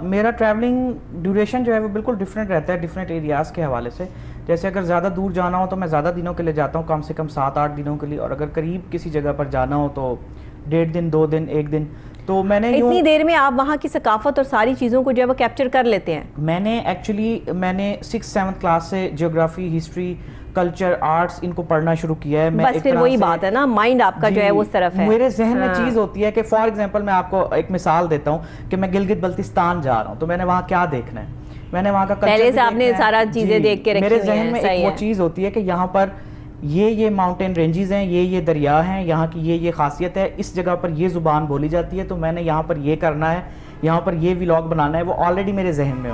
میرا ٹریولنگ ڈیوریشن جو ہے وہ بالکل ڈفرینٹ رہتا ہے ڈفرینٹ ایریاز کے حوالے سے. جیسے اگر زیادہ دور جانا ہو تو میں زیادہ دنوں کے لیے جاتا ہوں, کم سے کم 7-8 دنوں کے لیے. اور اگر قریب کسی جگہ پر جانا ہو تو 1.5 دن, 2 دن, 1 دن. تو میں نے اتنی دیر میں آپ وہاں کی ثقافت اور ساری چیزوں کو جو ہے وہ کیپچر کر لیتے ہیں؟ میں نے ایکچولی 6th-7th کلاس سے geography, history, culture, arts in کو پڑھنا شروع کیا ہے. بس پھر وہی بات ہے نا, مائنڈ آپ کا جو ہے وہ اس طرف ہے. میرے ذہن میں چیز ہوتی ہے کہ فار ایگزامپل میں آپ کو ایک مثال دیتا ہوں کہ میں گلگت بلتستان جا رہا ہوں, تو میں نے وہاں کیا دیکھنا ہے, میں نے وہاں کا کلچر پہلے سے آپ نے سارا چیزیں دیکھ کے رکھی ہوئی ہیں. میرے ذہن میں ایک وہ چیز ہوتی ہے کہ یہاں پر یہ ماؤنٹین رینجز ہیں, یہ دریا ہیں, یہاں کی یہ خاصیت ہے, اس جگہ پر یہ زبان بولی جاتی ہے, تو میں نے یہاں پر یہ کرنا ہے, یہاں پر یہ ولاگ بنانا ہے. وہ آلریڈی میرے ذہن میں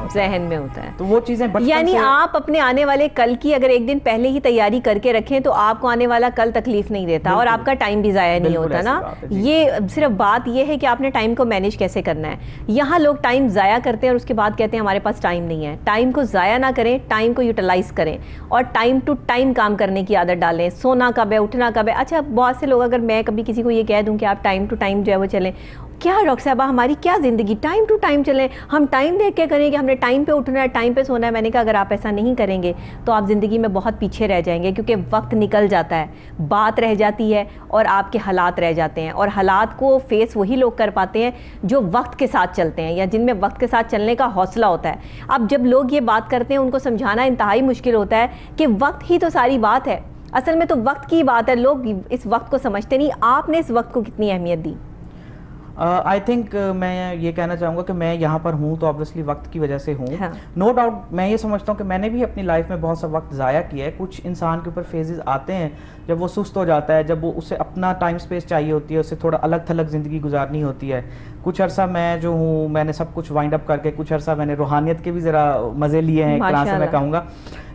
ہوتا ہے. تو وہ چیزیں یعنی آپ اپنے آنے والے کل کی اگر ایک دن پہلے ہی تیاری کر کے رکھیں تو آپ کو آنے والا کل تکلیف نہیں دیتا اور آپ کا ٹائم بھی ضائع نہیں ہوتا نا. یہ صرف بات یہ ہے کہ آپ نے ٹائم کو مینیج کیسے کرنا ہے. یہاں لوگ ٹائم ضائع کرتے ہیں اور اس کے بعد کہتے ہیں ہمارے پاس ٹائم نہیں ہے. ٹائم کو ضائع نہ کریں, ٹائم کو یوٹیلائز کریں اور ٹائم ٹو ٹائم کام کرنے کی عادت ڈالیں. سونا کب ہے, اٹھنا کب ہے. اچھا بہت سے لوگ, اگر میں کبھی کسی کو یہ کہہ دوں کہ آپ ٹائم ٹو ٹائم جو ہے وہ چلیں, کیا ڈاکٹر صاحبہ ہماری کیا زندگی ٹائم ٹو ٹائم چلیں, ہم ٹائم دیکھ کے کریں کہ ہم نے ٹائم پہ اٹھنا ہے, ٹائم پہ سونا ہے. میں نے کہا اگر آپ ایسا نہیں کریں گے تو آپ زندگی میں بہت پیچھے رہ جائیں گے, کیونکہ وقت نکل جاتا ہے, بات رہ جاتی ہے اور آپ کے حالات رہ جاتے ہیں. اور حالات کو فیس وہی لوگ کر پاتے ہیں جو وقت کے ساتھ چلتے ہیں یا جن میں وقت کے ساتھ چلنے کا حوصلہ ہوتا ہے. اب جب لوگ یہ بات کرتے ہیں ان کو سمجھانا انتہائی مشکل ہوتا ہے کہ وقت ہی تو ساری بات ہے. اصل میں تو وقت کی بات ہے, لوگ اس وقت کو سمجھتے نہیں. آپ نے اس وقت کو کتنی اہمیت دی؟ آئی تھنک میں یہ کہنا چاہوں گا کہ میں یہاں پر ہوں تو آبویسلی وقت کی وجہ سے ہوں. نو ڈاؤٹ میں یہ سمجھتا ہوں کہ میں نے بھی اپنی لائف میں بہت سا وقت ضائع کیا ہے. کچھ انسان کے اوپر فیزز آتے ہیں جب وہ سست ہو جاتا ہے, جب وہ اسے اپنا ٹائم سپیس چاہیے ہوتی ہے, اسے تھوڑا الگ تھلگ زندگی گزارنی ہوتی ہے. کچھ عرصہ میں جو ہوں میں نے سب کچھ وائنڈ اپ کر کے, کچھ عرصہ میں نے روحانیت کے بھی ذرا مزے لیے ہیں ایک طرح سے میں کہوں گا.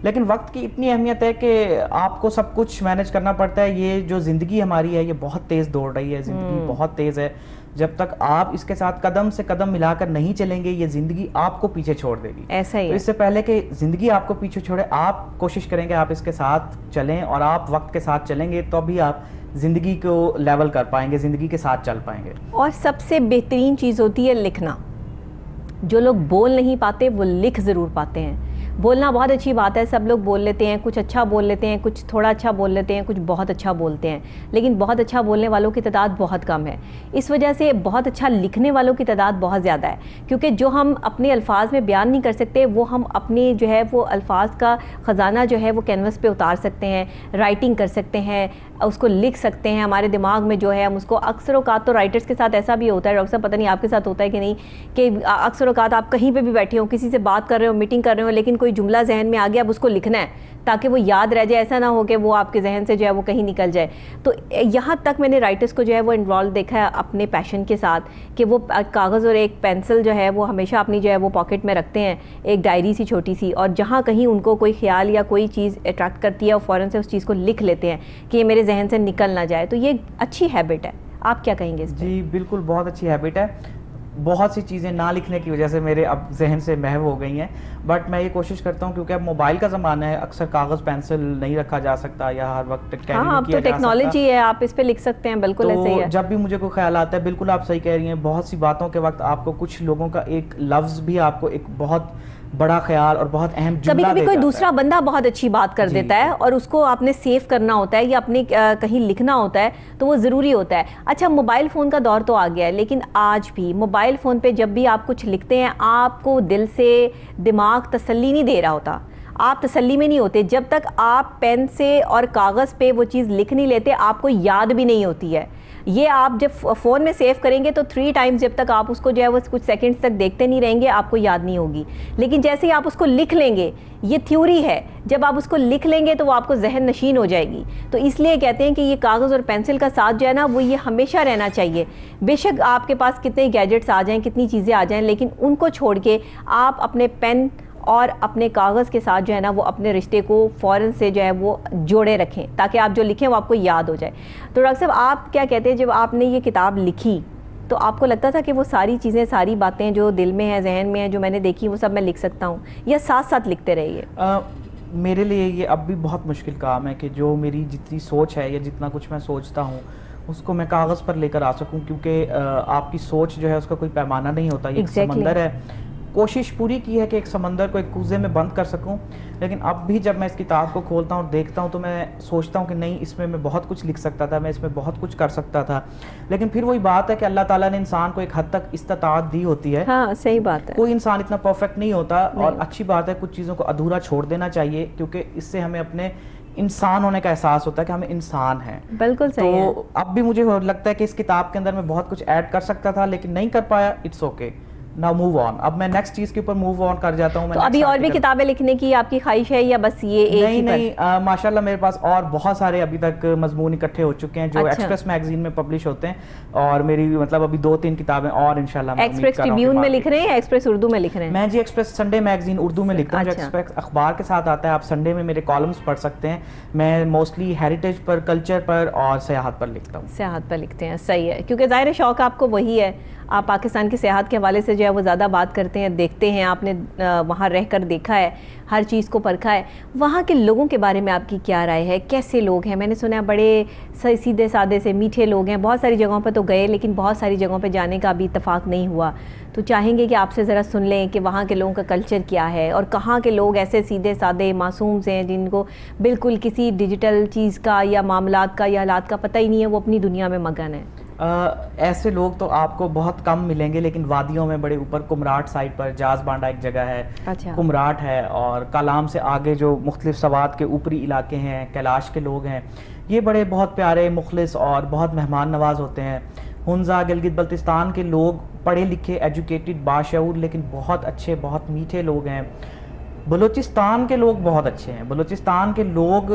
لیکن وقت کی اتنی اہمیت ہے کہ آپ کو سب کچھ مینیج کرنا پڑتا ہے. یہ جو زندگی ہماری ہے یہ بہت تیز دوڑ رہی ہے, زندگی بہت تیز ہے. جب تک آپ اس کے ساتھ قدم سے قدم ملا کر نہیں چلیں گے یہ زندگی آپ کو پیچھے چھوڑ دے گی. ایسا ہی ہے. اس سے پہلے کہ زندگی آپ کو پیچھے چھوڑے, آپ کوشش کریں کہ آپ اس کے ساتھ چلیں اور آپ وقت کے ساتھ چلیں گے تو بھی آپ زندگی کو لیول کر پائیں گے, زندگی کے ساتھ چل پائیں گے. اور سب سے بہترین چیز ہوتی ہے لکھنا. جو لوگ بول نہیں پاتے وہ لکھ ضرور پاتے ہیں. بولنا بہت اچھی بات ہے, سب لوگ بول لیتے ہیں, کچھ اچھا بول لیتے ہیں, کچھ تھوڑا اچھا بول لیتے ہیں, کچھ بہت اچھا بولتے ہیں, لیکن بہت اچھا بولنے والوں کی تعداد بہت کم ہے. اس وجہ سے بہت اچھا لکھنے والوں کی تعداد بہت زیادہ ہے, کیونکہ جو ہم اپنے الفاظ میں بیان نہیں کر سکتے وہ ہم اپنی جو ہے وہ الفاظ کا خزانہ جو ہے وہ کینوس پہ اتار سکتے ہیں, رائٹنگ کر سکتے ہیں, اس کو لکھ سکتے ہیں. ہمارے دماغ میں جو ہے ہم اس کو, اکثر اوقات تو رائٹرز کے ساتھ ایسا بھی ہوتا ہے, ڈاکٹر صاحب پتہ نہیں آپ کے ساتھ ہوتا ہے کہ نہیں, کہ اکثر اوقات آپ کہیں پہ بھی بیٹھے ہو, کسی سے بات کر رہے ہو, میٹنگ کر رہے ہو, لیکن کوئی جملہ ذہن میں آ گیا, اب اس کو لکھنا ہے تاکہ وہ یاد رہ جائے, ایسا نہ ہو کہ وہ آپ کے ذہن سے جو ہے وہ کہیں نکل جائے. تو یہاں تک میں نے رائٹرز کو جو ہے وہ انوالو دیکھا ہے اپنے پیشن کے ساتھ, کہ وہ کاغذ اور ایک پینسل جو ہے وہ ہمیشہ اپنی جو ہے وہ پاکٹ میں رکھتے ہیں, ایک ڈائری سی چھوٹی سی, اور جہاں کہیں ان کو کوئی خیال یا کوئی چیز اٹریکٹ کرتی ہے وہ فوراً سے اس چیز کو لکھ لیتے ہیں کہ یہ میرے ذہن سے نکل نہ جائے. تو یہ اچھی ہیبٹ ہے, آپ کیا کہیں گے اس پہ؟ جی بالکل بہت اچھی ہیبٹ ہے. بہت سی چیزیں نہ لکھنے کی وجہ سے میرے اب ذہن سے محو ہو گئی ہیں, بٹ میں یہ کوشش کرتا ہوں کیونکہ اب موبائل کا زمانہ ہے, اکثر کاغذ پینسل نہیں رکھا جا سکتا یا ہر وقت کیری نہیں کیا جا سکتا. اب تو ٹیکنالوجی ہے, آپ اس پہ لکھ سکتے ہیں, بالکل ایسے ہی ہے. جب بھی مجھے کوئی خیال آتا ہے, بالکل آپ صحیح کہہ رہی ہیں, بہت سی باتوں کے وقت آپ کو کچھ لوگوں کا ایک لفظ بھی آپ کو ایک بہت بڑا خیال اور بہت اہم جملہ کبھی کبھی کوئی دوسرا بندہ بہت اچھی بات کر دیتا ہے اور اس کو آپ نے سیو کرنا ہوتا ہے یا اپنے کہیں لکھنا ہوتا ہے تو وہ ضروری ہوتا ہے. اچھا, موبائل فون کا دور تو آ گیا ہے, لیکن آج بھی موبائل فون پہ جب بھی آپ کچھ لکھتے ہیں آپ کو دل سے دماغ تسلی نہیں دے رہا ہوتا, آپ تسلی میں نہیں ہوتے جب تک آپ پین سے اور کاغذ پہ وہ چیز لکھ نہیں لیتے, آپ کو یاد بھی نہیں ہوتی ہے. یہ آپ جب فون میں سیو کریں گے تو 3 ٹائمز جب تک آپ اس کو جو ہے وہ کچھ سیکنڈز تک دیکھتے نہیں رہیں گے آپ کو یاد نہیں ہوگی. لیکن جیسے ہی آپ اس کو لکھ لیں گے, یہ تھیوری ہے, جب آپ اس کو لکھ لیں گے تو وہ آپ کو ذہن نشین ہو جائے گی. تو اس لیے کہتے ہیں کہ یہ کاغذ اور پینسل کا ساتھ جو ہے نا وہ یہ ہمیشہ رہنا چاہیے. بے شک آپ کے پاس کتنے گیجٹس آ جائیں, کتنی چیزیں آ جائیں, لیکن ان کو چھوڑ کے آپ اپنے پین اور اپنے کاغذ کے ساتھ جو ہے نا وہ اپنے رشتے کو فوراً سے جو ہے وہ جوڑے رکھیں تاکہ آپ جو لکھیں وہ آپ کو یاد ہو جائے. تو ڈاکٹر صاحب آپ کیا کہتے ہیں, جب آپ نے یہ کتاب لکھی تو آپ کو لگتا تھا کہ وہ ساری چیزیں, ساری باتیں جو دل میں ہیں, ذہن میں ہیں, جو میں نے دیکھی وہ سب میں لکھ سکتا ہوں, یا ساتھ ساتھ لکھتے رہیے؟ میرے لیے یہ اب بھی بہت مشکل کام ہے کہ جو میری جتنی سوچ ہے یا جتنا کچھ میں سوچتا ہوں اس کو میں کاغذ پر لے کر آ سکوں, کیونکہ آپ کی سوچ جو ہے اس کا کوئی پیمانہ نہیں ہوتا, یہ ایک سمندر ہے. کوشش پوری کی ہے کہ ایک سمندر کو ایک کوزے میں بند کر سکوں, لیکن اب بھی جب میں اس کتاب کو کھولتا ہوں اور دیکھتا ہوں تو میں سوچتا ہوں کہ نہیں, اس میں بہت کچھ لکھ سکتا تھا, میں اس میں بہت کچھ کر سکتا تھا. لیکن پھر وہی بات ہے کہ اللہ تعالیٰ نے انسان کو ایک حد تک استطاعت دی ہوتی ہے. ہاں صحیح بات ہے, کوئی انسان اتنا پرفیکٹ نہیں ہوتا, اور اچھی بات ہے کچھ چیزوں کو ادھورا چھوڑ دینا چاہیے, کیونکہ اس سے ہمیں اپنے انسان ہونے کا احساس ہوتا ہے کہ ہمیں انسان ہیں. بالکل صحیح ہے. تو اب بھی مجھے لگتا ہے کہ اس کتاب کے اندر میں بہت کچھ ایڈ کر سکتا تھا لیکن نہیں کر پایا. It's okay, now move on. اب میں نیکسٹ چیز کے اوپر موو آن کر جاتا ہوں. تو ابھی اور بھی کتابیں لکھنے کی آپ کی خواہش ہے یا بس یہ ایک ہی؟ نہیں, ماشاءاللہ میرے پاس اور بہت سارے ابھی تک مضمون اکٹھے ہو چکے ہیں جو ایکسپریس میگزین میں پبلش ہوتے ہیں, اور میری مطلب ابھی 2-3 کتابیں اور انشاءاللہ میں ایکسپریس ٹریبیون میں لکھ رہے ہیں یا ایکسپریس اردو میں لکھ رہے ہیں؟ میں جی ایکسپریس سنڈے میگزین اردو میں لکھتا ہوں, جو ایکسپریس اخبار کے ساتھ آتا ہے. آپ سنڈے میں میرے کالمز پڑھ سکتے ہیں. میں موسٹلی ہیریٹیج پر, کلچر پر اور سیاحت پر لکھتا ہوں. سیاحت پر لکھتے ہیں, صحیح ہے, کیونکہ ظاہر شوق آپ کو وہی ہے. آپ پاکستان کی سیاحت کے حوالے سے جو ہے وہ زیادہ بات کرتے ہیں, دیکھتے ہیں, آپ نے وہاں رہ کر دیکھا ہے, ہر چیز کو پرکھا ہے. وہاں کے لوگوں کے بارے میں آپ کی کیا رائے ہے, کیسے لوگ ہیں؟ میں نے سنا ہے بڑے سیدھے سادے سے میٹھے لوگ ہیں. بہت ساری جگہوں پہ تو گئے لیکن بہت ساری جگہوں پہ جانے کا ابھی اتفاق نہیں ہوا, تو چاہیں گے کہ آپ سے ذرا سن لیں کہ وہاں کے لوگوں کا کلچر کیا ہے, اور کہاں کے لوگ ایسے سیدھے سادے معصوم سے ہیں جن کو بالکل کسی ڈیجیٹل چیز کا یا معاملات کا یا حالات کا پتہ ہی نہیں ہے, وہ اپنی دنیا میں مگن ہے. ایسے لوگ تو آپ کو بہت کم ملیں گے, لیکن وادیوں میں بڑے اوپر کمراٹ سائٹ پر جاز بانڈا ایک جگہ ہے, کمراٹ ہے, اور کالام سے آگے جو مختلف سوات کے اوپری علاقے ہیں, کیلاش کے لوگ ہیں, یہ بڑے بہت پیارے, مخلص اور بہت مہمان نواز ہوتے ہیں. ہنزا, گلگت بلتستان کے لوگ پڑھے لکھے, ایجوکیٹڈ, باشعور لیکن بہت اچھے, بہت میٹھے لوگ ہیں. بلوچستان کے لوگ بہت اچھے ہیں. بلوچستان کے لوگ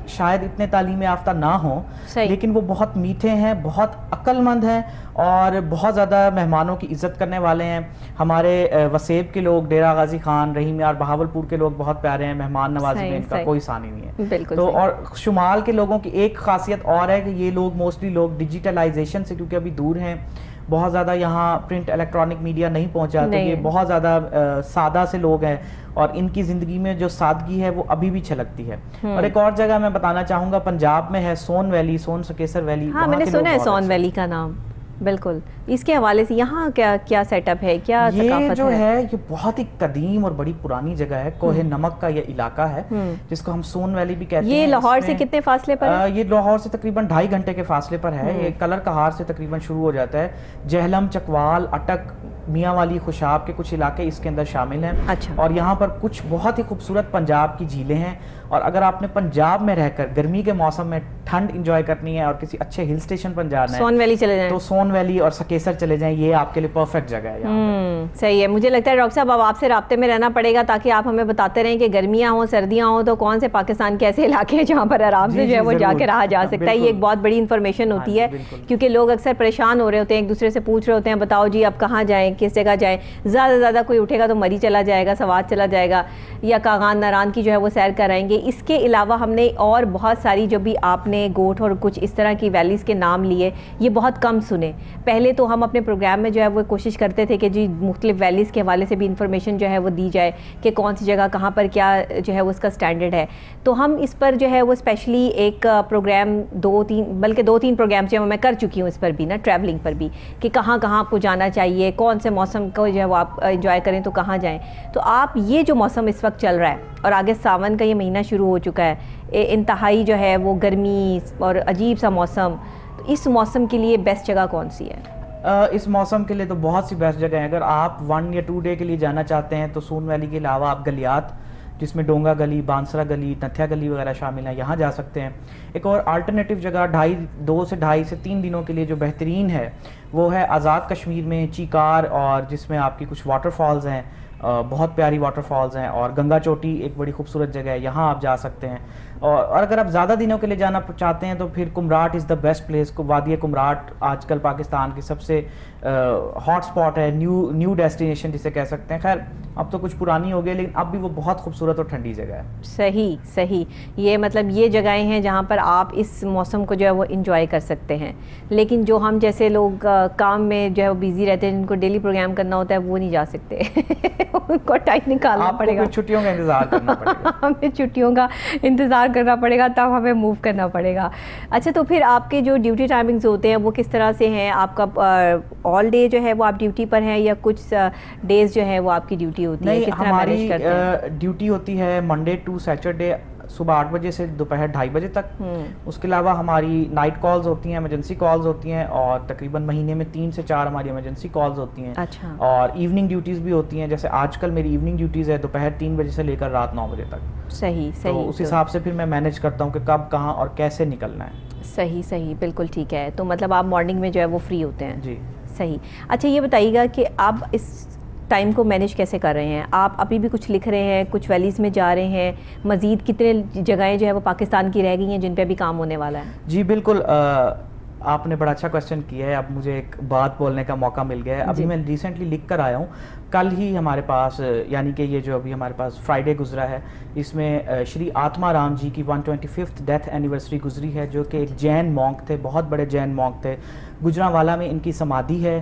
شاید اتنے تعلیم یافتہ نہ ہوں لیکن وہ بہت میٹھے ہیں, بہت عقل مند ہیں اور بہت زیادہ مہمانوں کی عزت کرنے والے ہیں. ہمارے وسیب کے لوگ, ڈیرہ غازی خان, رحیم یار, بہاولپور کے لوگ بہت پیارے ہیں, مہمان نوازی میں ان کا کوئی ثانی نہیں ہے. تو اور شمال کے لوگوں کی ایک خاصیت اور ہے کہ یہ لوگ موسٹلی لوگ ڈیجیٹلائزیشن سے کیونکہ ابھی دور ہیں, بہت زیادہ یہاں پرنٹ الیکٹرانک میڈیا نہیں پہنچا, تو یہ بہت زیادہ سادہ سے لوگ ہیں اور ان کی زندگی میں جو سادگی ہے وہ ابھی بھی چھلکتی ہے. اور ایک اور جگہ میں بتانا چاہوں گا, پنجاب میں ہے سون ویلی, سون سکیسر ویلی. ہاں میں نے سنا ہے سون ویلی کا نام. بالکل, اس کے حوالے سے یہاں کیا سیٹ اپ ہے, کیا ثقافت ہے؟ یہ جو ہے یہ بہت ہی قدیم اور بڑی پرانی جگہ ہے. کوہ نمک کا یہ علاقہ ہے جس کو ہم سون ویلی بھی کہتے ہیں. یہ لاہور سے کتنے فاصلے پر ہے؟ یہ لاہور سے تقریباً 2.5 گھنٹے کے فاصلے پر ہے. یہ کلر کہار سے تقریباً شروع ہو جاتا ہے. جہلم, چکوال, اٹک, میاں والی, خوشاب کے کچھ علاقے اس کے اندر شامل ہیں. اور یہاں پر کچھ بہت ہی خوبصورت پنجاب کی جھیلیں ہیں, اور اگر آپ نے پنجاب میں رہ کر گرمی کے موسم میں ٹھنڈ انجوائے کرنی ہے اور کسی اچھے ہل اسٹیشن پر جانا ہے, سون ویلی چلے جائیں, تو سون ویلی اور سکیسر چلے جائیں, یہ آپ کے لیے پرفیکٹ جگہ ہے. صحیح ہے. مجھے لگتا ہے ڈاکٹر صاحب اب آپ سے رابطے میں رہنا پڑے گا تاکہ آپ ہمیں بتاتے رہیں کہ گرمیاں ہوں, سردیاں ہوں, تو کون سے پاکستان کے ایسے علاقے ہیں جہاں پر آرام سے جو ہے وہ جا کے رہا جا سکتا ہے. یہ ایک بہت بڑی انفارمیشن ہوتی ہے کیونکہ لوگ اکثر پریشان ہو رہے ہوتے ہیں, ایک دوسرے سے پوچھ رہے ہوتے ہیں بتاؤ جی اب کہاں جائیں, کس جگہ جائیں. زیادہ سے زیادہ کوئی اٹھے گا تو مری چلا جائے گا, سوات چلا جائے گا, یا کاغان ناران کی جو ہے وہ سیر کرائیں گے. اس کے علاوہ ہم نے اور بہت ساری جو بھی آپ نے گوٹ اور کچھ اس طرح کی ویلیز کے نام لیے یہ بہت کم سنے. پہلے تو ہم اپنے پروگرام میں جو ہے وہ کوشش کرتے تھے کہ جی مختلف ویلیز کے حوالے سے بھی انفارمیشن جو ہے وہ دی جائے کہ کون سی جگہ کہاں پر کیا جو ہے وہ اس کا اسٹینڈرڈ ہے. تو ہم اس پر جو ہے وہ اسپیشلی ایک پروگرام 2-3 پروگرامس جو میں کر چکی ہوں اس پر بھی نا, ٹریولنگ پر بھی, کہ کہاں کہاں آپ کو جانا چاہیے, کون سے موسم کو جو ہے وہ آپ انجوائے کریں تو کہاں جائیں. تو آپ یہ جو موسم اس وقت چل رہا ہے اور آگے ساون کا یہ مہینہ شروع ہو چکا ہے, انتہائی جو ہے وہ گرمی اور عجیب سا موسم, تو اس موسم کے لیے بیسٹ جگہ کون سی ہے؟ اس موسم کے لیے تو بہت سی بیسٹ جگہ ہیں. اگر آپ 1 یا 2 ڈے کے لیے جانا چاہتے ہیں تو سون ویلی کے علاوہ آپ گلیات, جس میں ڈونگا گلی, بانسرا گلی, نتھیا گلی وغیرہ شامل ہیں, یہاں جا سکتے ہیں. ایک اور الٹرنیٹیو جگہ 2 سے 3 دنوں کے لیے جو بہترین ہے وہ ہے آزاد کشمیر میں چیکار, اور جس میں آپ کی کچھ واٹر فالز ہیں, بہت پیاری واٹر فالز ہیں, اور گنگا چوٹی ایک بڑی خوبصورت جگہ ہے, یہاں آپ جا سکتے ہیں. اور اگر آپ زیادہ دنوں کے لیے جانا چاہتے ہیں تو پھر کمراٹ از دا بیسٹ پلیس. وادی کمراٹ آج کل پاکستان کی سب سے ہاٹ سپاٹ ہے, نیو ڈیسٹینیشن جسے کہہ سکتے ہیں. خیر اب تو کچھ پرانی ہو گئی لیکن اب بھی وہ بہت خوبصورت اور ٹھنڈی جگہ ہے. صحیح. یہ مطلب یہ جگہیں ہیں جہاں پر آپ اس موسم کو جو ہے وہ انجوائے کر سکتے ہیں. لیکن جو ہم جیسے لوگ کام میں جو ہے وہ بیزی رہتے ہیں, جن کو ڈیلی پروگرام کرنا ہوتا ہے, وہ نہیں جا سکتے. ان کو ٹائم نکالنا پڑے گا, چھٹیوں کا انتظار کرنا پڑے گا. ہمیں چھٹیوں کا انتظار کرنا پڑے گا, تب ہمیں موو کرنا پڑے گا. اچھا, تو پھر آپ کے جو ڈیوٹی ٹائمنگز ہوتے ہیں وہ کس طرح سے ہیں؟ آپ کا آل ڈے جو ہے وہ آپ ڈیوٹی پر ہیں یا کچھ ڈیز جو ہے وہ آپ کی ڈیوٹی ہوتی ہے؟ کس طرح مینیج کرتے ہیں؟ ہماری ڈیوٹی ہوتی ہے منڈے ٹو سیٹرڈے صبح 8 بجے سے دوپہر 2:30 بجے تک. اس کے علاوہ ہماری نائٹ کالز ہوتی ہیں, ایمرجنسی کالز ہوتی ہیں, اور تقریباً مہینے میں 3 سے 4 ہماری ایمرجنسی کالز ہوتی ہیں. اچھا. اور ایوننگ ڈیوٹیز بھی ہوتی ہیں, جیسے آج کل میری ایوننگ ڈیوٹیز ہے دوپہر 3 بجے سے لے کر رات 9 بجے تک. صحیح. تو اس حساب سے پھر میں مینیج کرتا ہوں کہ کب کہاں اور کیسے نکلنا ہے. صحیح, بالکل ٹھیک ہے. تو مطلب آپ مارننگ میں جو ہے وہ فری ہوتے ہیں؟ جی. صحیح. اچھا, یہ بتائیے گا کہ آپ اس ٹائم کو مینیج کیسے کر رہے ہیں؟ آپ ابھی بھی کچھ لکھ رہے ہیں, کچھ ویلیز میں جا رہے ہیں, مزید کتنے جگہیں جو ہے وہ پاکستان کی رہ گئی ہیں جن پہ بھی کام ہونے والا ہے؟ جی بالکل, آپ نے بڑا اچھا کویسچن کیا ہے. اب مجھے ایک بات بولنے کا موقع مل گیا ہے. ابھی میں ریسنٹلی لکھ کر آیا ہوں, کل ہی ہمارے پاس, یعنی کہ یہ جو ابھی ہمارے پاس فرائیڈے گزرا ہے, اس میں شری آتما رام جی کی 125th ڈیتھ اینیورسری گزری ہے, جو کہ ایک جین مونک تھے, بہت بڑے جین مونک تھے. گجرانوالا میں ان کی سمادھی ہے,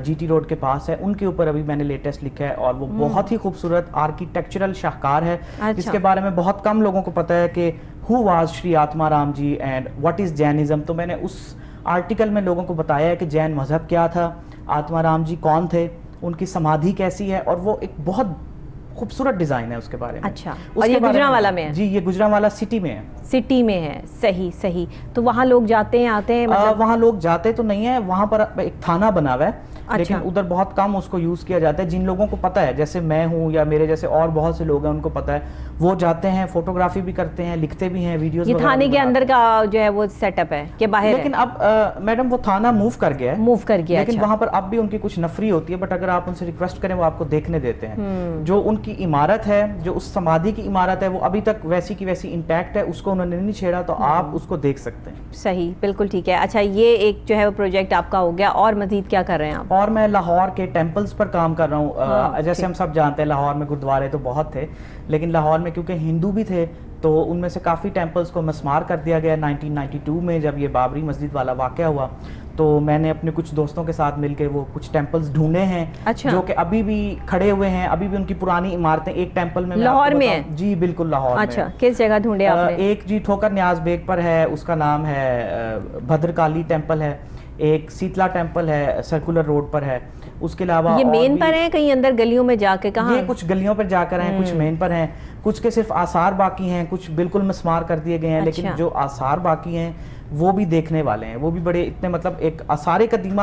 جی ٹی روڈ کے پاس ہے. ان کے اوپر ابھی میں نے لیٹسٹ لکھا ہے, اور وہ بہت ہی خوبصورت آرکیٹیکچرل شاہکار ہے, جس کے بارے میں بہت کم لوگوں کو پتہ ہے کہ ہو واز شری آتما رام جی اینڈ واٹ از جینزم. تو میں نے اس آرٹیکل میں لوگوں کو بتایا ہے کہ جین مذہب کیا تھا, آتما رام جی کون تھے, ان کی سمادھی کیسی ہے, اور وہ ایک بہت خوبصورت ڈیزائن ہے اس کے بارے میں. اچھا, اور یہ گجرانوالا میں ہے؟ جی, یہ گجرانوالا سٹی میں ہے. سٹی میں ہے. صحیح. تو وہاں لوگ جاتے ہیں, آتے ہیں؟ وہاں لوگ جاتے تو نہیں ہیں, وہاں پر ایک تھانہ بنا ہوا ہے, لیکن ادھر بہت کم اس کو یوز کیا جاتا ہے. جن لوگوں کو پتہ ہے, جیسے میں ہوں یا میرے جیسے اور بہت سے لوگ ہیں, ان کو پتہ ہے, وہ جاتے ہیں, فوٹوگرافی بھی کرتے ہیں, لکھتے بھی ہیں, ویڈیوز. یہ تھانے کے اندر کا جو ہے وہ سیٹ اپ ہے کہ باہر؟ لیکن اب میڈم وہ تھانہ موو کر گیا ہے, لیکن وہاں پر اب بھی ان کی کچھ نفری ہوتی ہے, بٹ اگر آپ ان سے ریکویسٹ کریں وہ آپ کو دیکھنے دیتے ہیں. جو ان کی عمارت ہے, جو اس سمادھی کی عمارت ہے, وہ ابھی تک ویسی کی ویسی انٹیکٹ ہے, اس کو انہوں نے نہیں چھیڑا, تو آپ اس کو دیکھ سکتے ہیں. صحیح, بالکل ٹھیک ہے. اچھا, یہ ایک جو ہے وہ پروجیکٹ آپ کا ہو گیا, اور مزید کیا کر رہے ہیں آپ؟ اور میں لاہور کے ٹیمپلز پر کام کر رہا ہوں. جیسے ہم سب جانتے ہیں لاہور میں گردوارے تو بہت تھے, لیکن لاہور میں کیونکہ ہندو بھی تھے تو ان میں سے کافی ٹیمپلز کو مسمار کر دیا گیا. 1992 میں جب یہ بابری مسجد والا واقعہ ہوا تو میں نے اپنے کچھ دوستوں کے ساتھ مل کے وہ کچھ ٹیمپلز ڈھونڈے ہیں. اچھا. جو کہ ابھی بھی کھڑے ہوئے ہیں, ابھی بھی ان کی پرانی عمارتیں. ایک ٹیمپل میں لاہور میں ہے؟ جی بالکل لاہور میں. اچھا, کس جگہ ڈھونڈے آپ نے؟ ایک جی ٹھوکر نیاز بیگ پر ہے, اس کا نام ہے بھدرکالی ٹیمپل ہے. ایک سیتلا ٹیمپل ہے, سرکولر روڈ پر ہے. اس کے علاوہ یہ مین پر ہیں کہیں اندر گلیوں میں جا کے؟ کہاں؟ یہ کچھ گلیوں پر جا کر ہیں, کچھ مین پر ہیں, کچھ کے صرف آثار باقی ہیں, کچھ بالکل مسمار کر دیے گئے ہیں. لیکن جو آثار باقی ہیں وہ بھی دیکھنے والے ہیں, وہ بھی بڑے اتنے, مطلب ایک آثار قدیمہ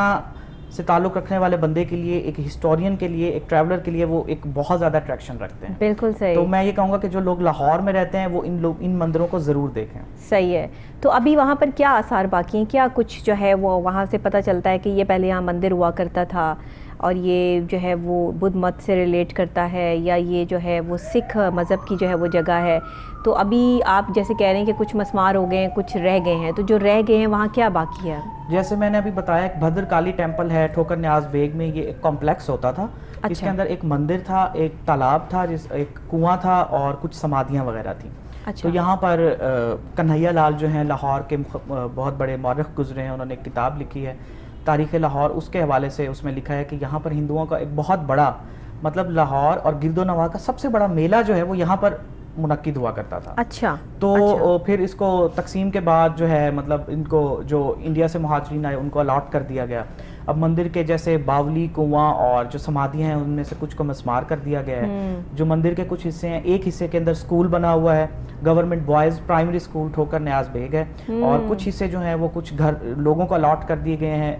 سے تعلق رکھنے والے بندے کے لیے, ایک ہسٹورین کے لیے, ایک ٹریولر کے لیے وہ ایک بہت زیادہ اٹریکشن رکھتے ہیں. بالکل صحیح. تو میں یہ کہوں گا کہ جو لوگ لاہور میں رہتے ہیں وہ ان مندروں کو ضرور دیکھیں. صحیح ہے. تو ابھی وہاں پر کیا آثار باقی ہیں, کیا کچھ جو ہے وہ وہاں سے پتہ چلتا ہے کہ یہ پہلے یہاں مندر ہوا کرتا تھا اور یہ جو ہے وہ بدھ مت سے ریلیٹ کرتا ہے, یا یہ جو ہے وہ سکھ مذہب کی جو ہے وہ جگہ ہے؟ تو ابھی آپ جیسے کہہ رہے ہیں کہ کچھ مسمار ہو گئے ہیں, کچھ رہ گئے ہیں, تو جو رہ گئے ہیں وہاں کیا باقی ہے؟ جیسے میں نے ابھی بتایا, ایک بھدر کالی ٹیمپل ہے ٹھوکر نیاز بیگ میں. یہ ایک کمپلیکس ہوتا تھا, اس کے اندر ایک مندر تھا, ایک تالاب تھا, ایک کنواں تھا, اور کچھ سمادھیاں وغیرہ تھیں. تو یہاں پر کنہیا لال جو ہیں لاہور کے بہت بڑے مورخ گزرے ہیں, انہوں نے ایک کتاب لکھی ہے تاریخ لاہور, اس کے حوالے سے اس میں لکھا ہے کہ یہاں پر ہندوؤں کا ایک بہت بڑا, مطلب لاہور اور گرد و نواح کا سب سے بڑا میلہ جو ہے وہ یہاں پر منعقد ہوا کرتا تھا. اچھا. تو پھر اس کو تقسیم کے بعد جو ہے مطلب ان کو جو انڈیا سے مہاجرین آئے ان کو الاٹ کر دیا گیا. اب مندر کے جیسے باولی, کنواں اور جو سمادھیاں ہیں ان میں سے کچھ کو مسمار کر دیا گیا ہے. جو مندر کے کچھ حصے ہیں, ایک حصے کے اندر اسکول بنا ہوا ہے, گورنمنٹ بوائز پرائمری اسکول ٹھوکر نیاز بیگ ہے, اور کچھ حصے جو ہیں وہ کچھ گھر لوگوں کو الاٹ کر دیے گئے ہیں.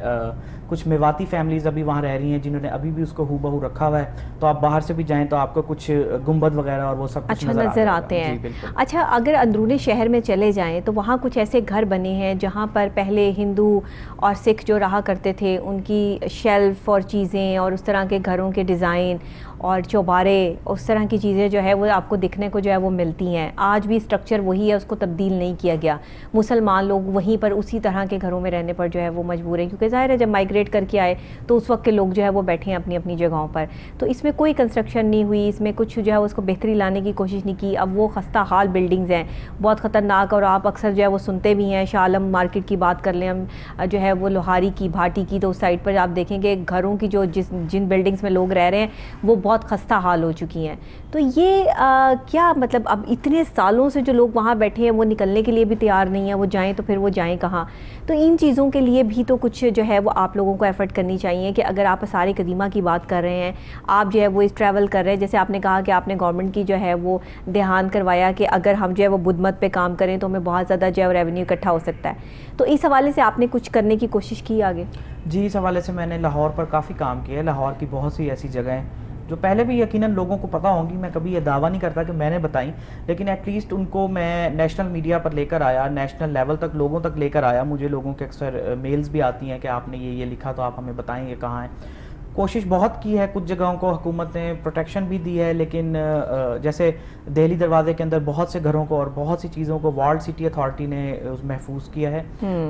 کچھ میواتی فیملیز ابھی وہاں رہ رہی ہیں جنہوں نے ابھی بھی اس کو ہو بہو رکھا ہوا ہے, تو آپ باہر سے بھی جائیں تو آپ کو کچھ گنبد وغیرہ اور وہ سب کچھ نظر آتے ہیں. اچھا, اگر اندرونی شہر میں چلے جائیں تو وہاں کچھ ایسے گھر بنے ہیں جہاں پر پہلے ہندو اور سکھ جو رہا کرتے تھے ان کی شیلف اور چیزیں اور اس طرح کے گھروں کے ڈیزائن اور چوبارے, اس طرح کی چیزیں جو ہے وہ آپ کو دکھنے کو جو ہے وہ ملتی ہیں. آج بھی اسٹرکچر وہی ہے, اس کو تبدیل نہیں کیا گیا. مسلمان لوگ وہیں پر اسی طرح کے گھروں میں رہنے پر جو ہے وہ مجبور ہیں, کیونکہ ظاہر ہے جب مائگریٹ کر کے آئے تو اس وقت کے لوگ جو ہے وہ بیٹھے ہیں اپنی اپنی جگہوں پر. تو اس میں کوئی کنسٹرکشن نہیں ہوئی, اس میں کچھ جو ہے اس کو بہتری لانے کی کوشش نہیں کی. اب وہ خستہ حال بلڈنگز ہیں, بہت خطرناک, اور آپ اکثر جو ہے وہ سنتے بھی ہیں. شاہ عالم مارکیٹ کی بات کر لیں ہم, جو ہے وہ لوہاری کی, بھاٹی کی, تو اس سائڈ پر آپ دیکھیں گے گھروں کی جو جن بلڈنگز میں لوگ رہ رہے ہیں وہ بہت خستہ حال ہو چکی ہیں. تو یہ کیا مطلب, اب اتنے سالوں سے جو لوگ وہاں بیٹھے ہیں وہ نکلنے کے لیے بھی تیار نہیں ہیں, وہ جائیں تو پھر وہ جائیں کہاں؟ تو ان چیزوں کے لیے بھی تو کچھ جو ہے وہ آپ لوگوں کو ایفرٹ کرنی چاہیے کہ اگر آپ آثار قدیمہ کی بات کر رہے ہیں, آپ جو ہے وہ اس ٹریول کر رہے ہیں, جیسے آپ نے کہا کہ آپ نے گورنمنٹ کی جو ہے وہ دھیان کروایا کہ اگر ہم جو ہے وہ بدھ مت پہ کام کریں تو ہمیں بہت زیادہ جو ہے ریونیو اکٹھا ہو سکتا ہے. تو اس حوالے سے آپ نے کچھ کرنے کی کوشش کی آگے؟ جی, اس حوالے سے میں نے لاہور پر کافی کام کیا ہے. لاہور کی بہت سی ایسی جگہیں جو پہلے بھی یقیناً لوگوں کو پتہ ہوں گی, میں کبھی یہ دعویٰ نہیں کرتا کہ میں نے بتائیں, لیکن ایٹ لیسٹ ان کو میں نیشنل میڈیا پر لے کر آیا, نیشنل لیول تک لوگوں تک لے کر آیا. مجھے لوگوں کے اکثر میلز بھی آتی ہیں کہ آپ نے یہ لکھا تو آپ ہمیں بتائیں یہ کہاں ہے. کوشش بہت کی ہے, کچھ جگہوں کو حکومت نے پروٹیکشن بھی دی ہے, لیکن جیسے دہلی دروازے کے اندر بہت سے گھروں کو اور بہت سی چیزوں کو وارڈ سٹی اتھارٹی نے محفوظ کیا ہے.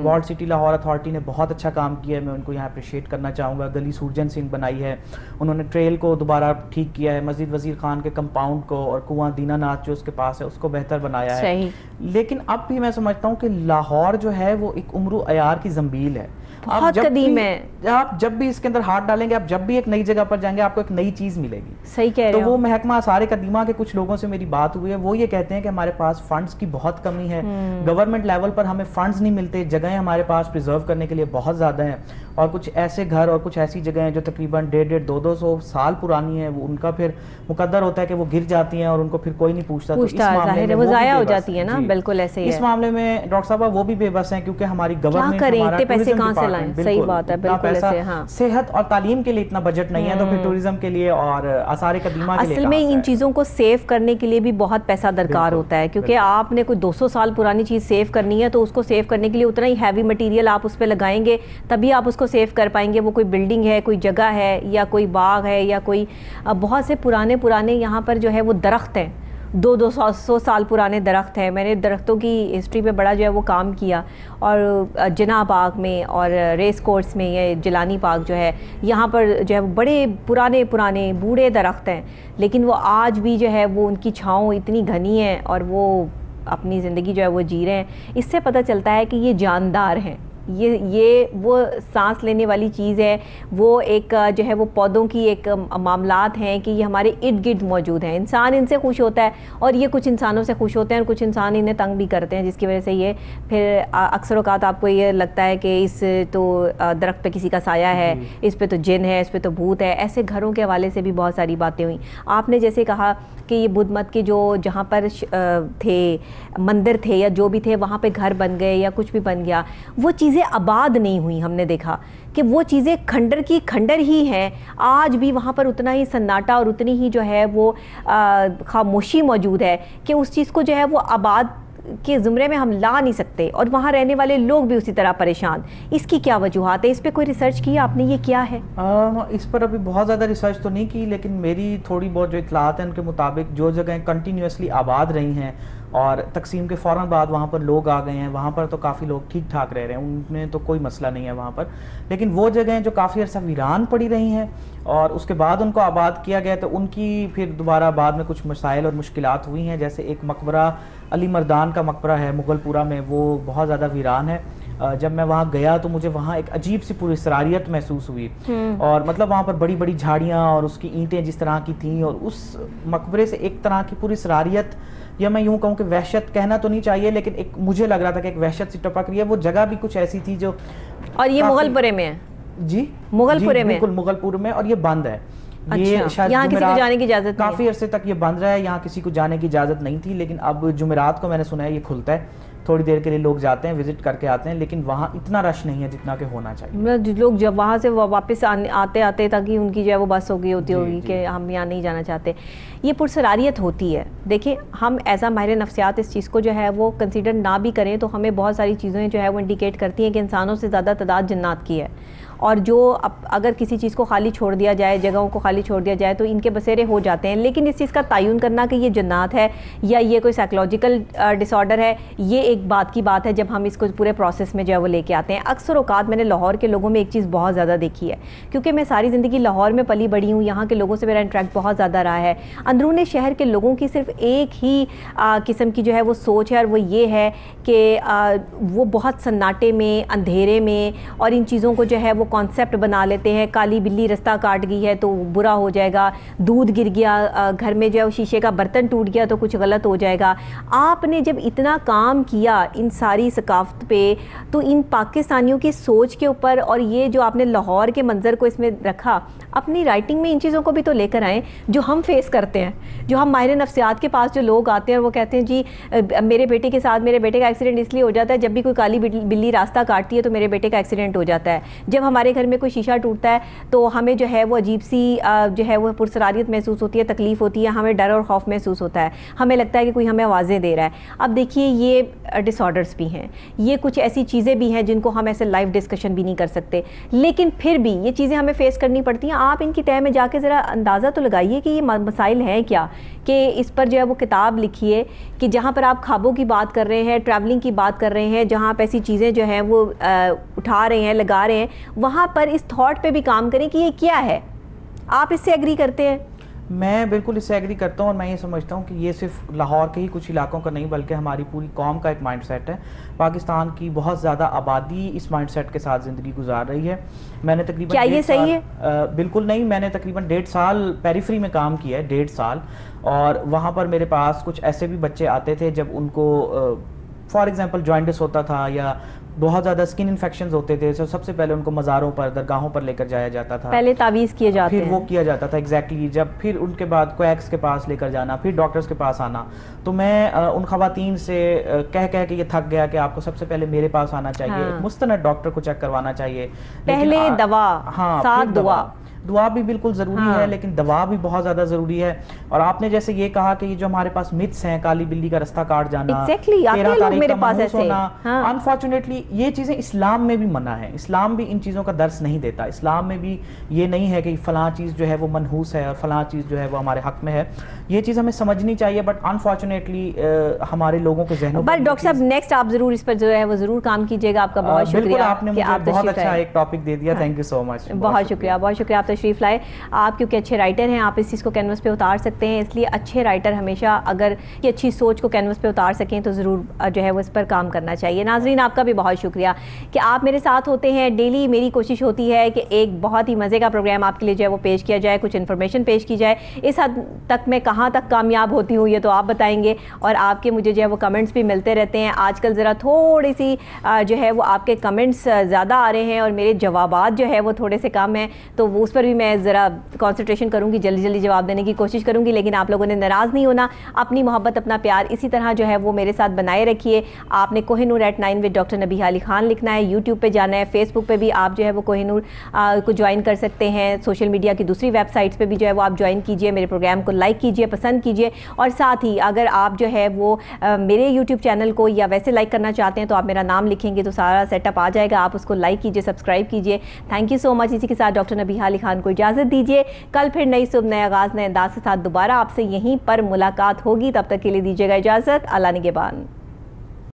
وارڈ سٹی لاہور اتھارٹی نے بہت اچھا کام کیا ہے, میں ان کو یہاں اپریشیٹ کرنا چاہوں گا. گلی سورجن سنگھ بنائی ہے, انہوں نے ٹریل کو دوبارہ ٹھیک کیا ہے, مسجد وزیر خان کے کمپاؤنڈ کو اور کنواں دینا ناتھ جو اس کے پاس ہے اس کو بہتر بنایا ہے. لیکن اب بھی میں سمجھتا ہوں کہ لاہور جو ہے وہ ایک عمر و عیار کی زنبیل ہے, بہت قدیم ہے. آپ جب بھی اس کے اندر ہاتھ ڈالیں گے, آپ جب بھی ایک نئی جگہ پر جائیں گے, آپ کو ایک نئی چیز ملے گی. صحیح کہہ رہے تو ہیں. وہ محکمہ آثار قدیمہ کے کچھ لوگوں سے میری بات ہوئی ہے, وہ یہ کہتے ہیں کہ ہمارے پاس فنڈز کی بہت کمی ہے, گورنمنٹ لیول پر ہمیں فنڈز نہیں ملتے, جگہیں ہمارے پاس پریزرو کرنے کے لیے بہت زیادہ ہیں, اور کچھ ایسے گھر اور کچھ ایسی جگہیں جو تقریباً 150-200 سال پرانی ہیں, وہ ان کا پھر مقدر ہوتا ہے کہ وہ گر جاتی ہیں اور ان کو پھر کوئی نہیں پوچھتا. تو اس معاملے میں وہ ضائع ہو جاتی ہے نا. بالکل ایسے ہی ہے. اس معاملے میں ڈاکٹر صاحبہ وہ بھی بے بس ہیں, کیونکہ ہماری گورنمنٹ اتنے پیسے کہاں سے لائیں. صحیح بات ہے, بالکل ایسے. ہاں, صحت اور تعلیم کے لیے اتنا بجٹ نہیں ہے, تو پھر ٹورزم کے لیے اور آثار قدیمہ کے لیے اصل میں ان چیزوں کو سیو کرنے کے لیے بھی بہت پیسہ درکار ہوتا ہے, کیونکہ آپ نے کوئی 200 سال پرانی چیز سیو کرنی ہے تو اس کو سیو کرنے کے لیے اتنا ہی ہیوی مٹیریل آپ اس پہ لگائیں گے تبھی آپ اس کو سیو کر پائیں گے. وہ کوئی بلڈنگ ہے, کوئی جگہ ہے, یا کوئی باغ ہے, یا کوئی بہت سے پرانے یہاں پر جو ہے وہ درخت ہیں, 200 سال پرانے درخت ہیں. میں نے درختوں کی ہسٹری پہ بڑا جو ہے وہ کام کیا, اور جناح باغ میں اور ریس کورس میں یہ جیلانی پارک جو ہے, یہاں پر جو ہے بڑے پرانے بوڑھے درخت ہیں, لیکن وہ آج بھی جو ہے وہ ان کی چھاؤں اتنی گھنی ہے اور وہ اپنی زندگی جو ہے وہ جی رہے ہیں. اس سے پتہ چلتا ہے کہ یہ جاندار ہیں, یہ وہ سانس لینے والی چیز ہے, وہ ایک جو ہے وہ پودوں کی ایک معاملات ہیں کہ یہ ہمارے ارد گرد موجود ہیں. انسان ان سے خوش ہوتا ہے اور یہ کچھ انسانوں سے خوش ہوتے ہیں, اور کچھ انسان انہیں تنگ بھی کرتے ہیں, جس کی وجہ سے یہ پھر اکثر اوقات آپ کو یہ لگتا ہے کہ اس تو درخت پہ کسی کا سایہ ہے, اس پہ تو جن ہے, اس پہ تو بھوت ہے. ایسے گھروں کے حوالے سے بھی بہت ساری باتیں ہوئیں. آپ نے جیسے کہا کہ یہ بدھ مت کے جو جہاں پر تھے مندر تھے یا جو بھی تھے, وہاں پہ گھر بن گئے یا کچھ بھی بن گیا, وہ چیزیں آباد نہیں ہوئی. ہم نے دیکھا کہ وہ چیزیں کھنڈر کی کھنڈر ہی ہیں. آج بھی وہاں پر اتنا ہی سناٹا اور اتنی ہی جو ہے وہ خاموشی موجود ہے کہ اس چیز کو جو ہے وہ آباد کے زمرے میں ہم لا نہیں سکتے, اور وہاں رہنے والے لوگ بھی اسی طرح پریشان. اس کی کیا وجوہات ہے؟ اس پہ کوئی ریسرچ کی آپ نے؟ یہ کیا ہے؟ اس پر ابھی بہت زیادہ ریسرچ تو نہیں کی, لیکن میری تھوڑی بہت جو اطلاعات ہیں ان کے مطابق جو جگہیں کنٹینیوسلی آباد رہی ہیں اور تقسیم کے فوراً بعد وہاں پر لوگ آ گئے ہیں, وہاں پر تو کافی لوگ ٹھیک ٹھاک رہ رہے ہیں, ان میں تو کوئی مسئلہ نہیں ہے وہاں پر. لیکن وہ جگہیں جو کافی عرصہ ویران پڑی رہی ہیں اور اس کے بعد ان کو آباد کیا گیا, تو ان کی پھر دوبارہ بعد میں کچھ مسائل اور مشکلات ہوئی ہیں. جیسے ایک مقبرہ علی مردان کا مقبرہ ہے مغل پورہ میں, وہ بہت زیادہ ویران ہے. جب میں وہاں گیا تو مجھے وہاں ایک عجیب سی پراسراریت محسوس ہوئی, اور مطلب وہاں پر بڑی بڑی جھاڑیاں اور اس کی اینٹیں جس طرح کی تھیں, اور اس مقبرے سے ایک طرح کی پراسراریت, یا میں یوں کہوں کہ وحشت کہنا تو نہیں چاہیے, لیکن ایک مجھے لگ رہا تھا کہ ایک وحشت سی ٹپک رہی ہے. وہ جگہ بھی کچھ ایسی تھی جو, اور یہ مغل پورے میں ہے. جی مغل پورے میں, بالکل مغل پور میں, اور یہ بند ہے. یہ شاید یہاں کسی کو جانے کی اجازت نہیں, کافی عرصے تک یہ بند رہا ہے, یہاں کسی کو جانے کی اجازت نہیں تھی. لیکن اب جمعرات کو میں نے سنا ہے یہ کھلتا ہے, تھوڑی دیر کے لیے لوگ جاتے ہیں, وزٹ کر کے آتے ہیں, لیکن وہاں اتنا رش نہیں ہے جتنا کہ ہونا چاہیے. لوگ جب وہاں سے واپس آتے تاکہ ان کی جو ہے وہ بس ہو گئی ہوتی ہوگی کہ ہم یہاں نہیں جانا چاہتے. یہ پرسراریت ہوتی ہے. دیکھیں ہم ایز اے ماہر نفسیات اس چیز کو جو ہے وہ کنسیڈر نہ بھی کریں تو ہمیں بہت ساری چیزیں جو ہے وہ انڈیکیٹ کرتی ہیں کہ انسانوں سے زیادہ تعداد جنات کی ہے, اور جو اگر کسی چیز کو خالی چھوڑ دیا جائے, جگہوں کو خالی چھوڑ دیا جائے تو ان کے بسیرے ہو جاتے ہیں. لیکن اس چیز کا تعین کرنا کہ یہ جنات ہے یا یہ کوئی سائیکولوجیکل ڈس آرڈر ہے, یہ ایک بات کی بات ہے جب ہم اس کو پورے پروسیس میں جو ہے وہ لے کے آتے ہیں. اکثر اوقات میں نے لاہور کے لوگوں میں ایک چیز بہت زیادہ دیکھی ہے, کیونکہ میں ساری زندگی لاہور میں پلی بڑی ہوں, یہاں کے لوگوں سے میرا انٹریکٹ بہت زیادہ رہا ہے. اندرون شہر کے لوگوں کی صرف ایک ہی قسم کی جو ہے وہ سوچ ہے, اور وہ یہ ہے کہ وہ بہت سناٹے میں, اندھیرے میں, اور ان چیزوں کو جو ہے وہ کانسیپٹ بنا لیتے ہیں. کالی بلی رستہ کاٹ گئی ہے تو برا ہو جائے گا, دودھ گر گیا گھر میں جو ہے شیشے کا برتن ٹوٹ گیا تو کچھ غلط ہو جائے گا. آپ نے جب اتنا کام کیا ان ساری ثقافت پہ, تو ان پاکستانیوں کی سوچ کے اوپر, اور یہ جو آپ نے لاہور کے منظر کو اس میں رکھا, اپنی رائٹنگ میں ان چیزوں کو بھی تو لے کر آئیں جو ہم فیس کرتے ہیں. جو ہم ماہر نفسیات کے پاس جو لوگ آتے ہیں وہ کہتے ہیں جی میرے بیٹے کے ساتھ میرے بیٹے کا ایکسیڈنٹ اس لیے ہو جاتا ہے, جب بھی کوئی کالی بلی راستہ کاٹتی ہے تو میرے بیٹے کا ایکسیڈنٹ ہو جاتا ہے. جب ہمارے گھر میں کوئی شیشہ ٹوٹتا ہے تو ہمیں جو ہے وہ عجیب سی جو ہے وہ پرسراریت محسوس ہوتی ہے, تکلیف ہوتی ہے, ہمیں ڈر اور خوف محسوس ہوتا ہے, ہمیں لگتا ہے کہ کوئی ہمیں آوازیں دے رہا ہے. اب دیکھیے یہ ڈس آرڈرس بھی ہیں, یہ کچھ ایسی چیزیں بھی ہیں جن کو ہم ایسے لائیو ڈسکشن بھی نہیں کر سکتے, لیکن پھر بھی یہ چیزیں ہمیں فیس کرنی پڑتی ہیں. آپ ان کی تہہ میں جا کے ذرا اندازہ تو لگائیے کہ یہ مسائل ہیں کیا, کہ اس پر جو ہے وہ کتاب لکھیے کہ جہاں پر آپ خوابوں کی بات کر رہے ہیں, ٹریولنگ کی بات کر رہے ہیں, جہاں آپ ایسی چیزیں جو ہیں وہ اٹھا رہے ہیں, لگا رہے ہیں, وہاں پر اس تھاٹ پہ بھی کام کریں کہ یہ کیا ہے. آپ اس سے ایگری کرتے ہیں؟ میں بالکل اس سے ایگری کرتا ہوں, اور میں یہ سمجھتا ہوں کہ یہ صرف لاہور کے ہی کچھ علاقوں کا نہیں بلکہ ہماری پوری قوم کا ایک مائنڈ سیٹ ہے. پاکستان کی بہت زیادہ آبادی اس مائنڈ سیٹ کے ساتھ زندگی گزار رہی ہے. میں نے تقریباً کیا یہ صحیح ہے؟ بالکل نہیں. میں نے تقریباً 1.5 سال پیریفری میں کام کیا ہے, 1.5 سال, اور وہاں پر میرے پاس کچھ ایسے بھی بچے آتے تھے جب ان کو فار ایگزامپل جوائنٹس ہوتا تھا یا بہت زیادہ اسکن انفیکشنز ہوتے تھے, سب سے پہلے ان کو مزاروں پر, درگاہوں پر لے کر جایا جاتا تھا, پہلے تعویذ کیے جاتے ہیں, پھر وہ کیا جاتا تھا ایگزیکٹلی, جب پھر ان کے بعد کویکس کے پاس لے کر جانا, پھر ڈاکٹرز کے پاس آنا. تو میں ان خواتین سے کہہ کے یہ تھک گیا کہ آپ کو سب سے پہلے میرے پاس آنا چاہیے, ایک مستند ڈاکٹر کو چیک کروانا چاہیے, پہلے دوا, ساتھ دعا بھی بالکل ضروری ہے, لیکن دوا بھی بہت زیادہ ضروری ہے. اور آپ نے جیسے یہ کہا کہ یہ جو ہمارے پاس متس ہیں, کالی بلی کا رستہ کاٹ جانا, 13 تاریخ کا منحوس ہونا, انفارچونیٹلی یہ چیزیں اسلام میں بھی منع ہے. اسلام بھی ان چیزوں کا درس نہیں دیتا. اسلام میں بھی یہ نہیں ہے کہ فلاں چیز جو ہے وہ منحوس ہے اور فلاں چیز جو ہے وہ ہمارے حق میں ہے. یہ چیز ہمیں سمجھنی چاہیے, بٹ انفارچونیٹلی ہمارے لوگوں کے ذہنوں پر. ڈاکٹر صاحب نیکسٹ آپ ضرور اس پر جو ہے وہ ضرور کام کیجیے گا. آپ کا بہت شکریہ, بالکل آپ نے مجھے بہت اچھا ایک ٹاپک دے دیا, تھینک یو سو مچ. بہت شکریہ, بہت شکریہ آپ تشریف لائے. آپ کیونکہ اچھے رائٹر ہیں, آپ اس چیز کو کینوس پہ اتار سکتے ہیں, اس لیے اچھے رائٹر ہمیشہ اگر یہ اچھی سوچ کو کینوس پہ اتار سکیں تو ضرور جو ہے وہ اس پر کام کرنا چاہیے. ناظرین آپ کا بھی بہت شکریہ کہ آپ میرے ساتھ ہوتے ہیں. ڈیلی میری کوشش ہوتی ہے کہ ایک بہت ہی مزے کا پروگرام آپ کے لیے جو ہے وہ پیش کیا جائے, کچھ انفارمیشن پیش کی جائے. اس حد تک میں کہاں تک کامیاب ہوتی ہوں یہ تو آپ بتائیں گے, اور آپ کے مجھے جو ہے وہ کمنٹس بھی ملتے رہتے ہیں. آج کل ذرا تھوڑی سی جو ہے وہ آپ کے کمنٹس زیادہ آ رہے ہیں اور میرے جوابات جو ہے وہ تھوڑے سے کم ہیں, تو وہ اس پر بھی میں ذرا کنسنٹریشن کروں گی, جلدی جلدی جواب دینے کی کوشش کروں گی. لیکن آپ لوگوں نے ناراض نہیں ہونا, اپنی محبت اپنا پیار اسی طرح جو ہے وہ میرے ساتھ بنائے رکھیے. آپ نے کوہ نور @9 with ڈاکٹر نبیہہ علی خان لکھنا ہے, یوٹیوب پہ جانا ہے, فیس بک پہ بھی آپ جو ہے وہ کوہ نور کو جوائن کر سکتے ہیں, سوشل میڈیا کی دوسری ویب سائٹس پہ بھی جو ہے وہ آپ جوائن کیجئے, میرے پروگرام کو لائک کیجئے, پسند کیجئے. اور ساتھ ہی اگر آپ جو ہے وہ میرے یوٹیوب چینل کو یا ویسے لائک کرنا چاہتے ہیں تو آپ میرا نام لکھیں گے تو سارا سیٹ اپ آ جائے گا, آپ اس کو لائک کیجئے, سبسکرائب کیجئے. تھینک یو سو مچ. اسی کے ساتھ ڈاکٹر نبیہہ علی خان خان کو اجازت دیجیے. کل پھر نئی صبح نئے آغاز نئے انداز کے ساتھ دوبارہ آپ سے یہیں پر ملاقات ہوگی. تب تک کے لیے دیجیے گا اجازت. اللہ نگہبان.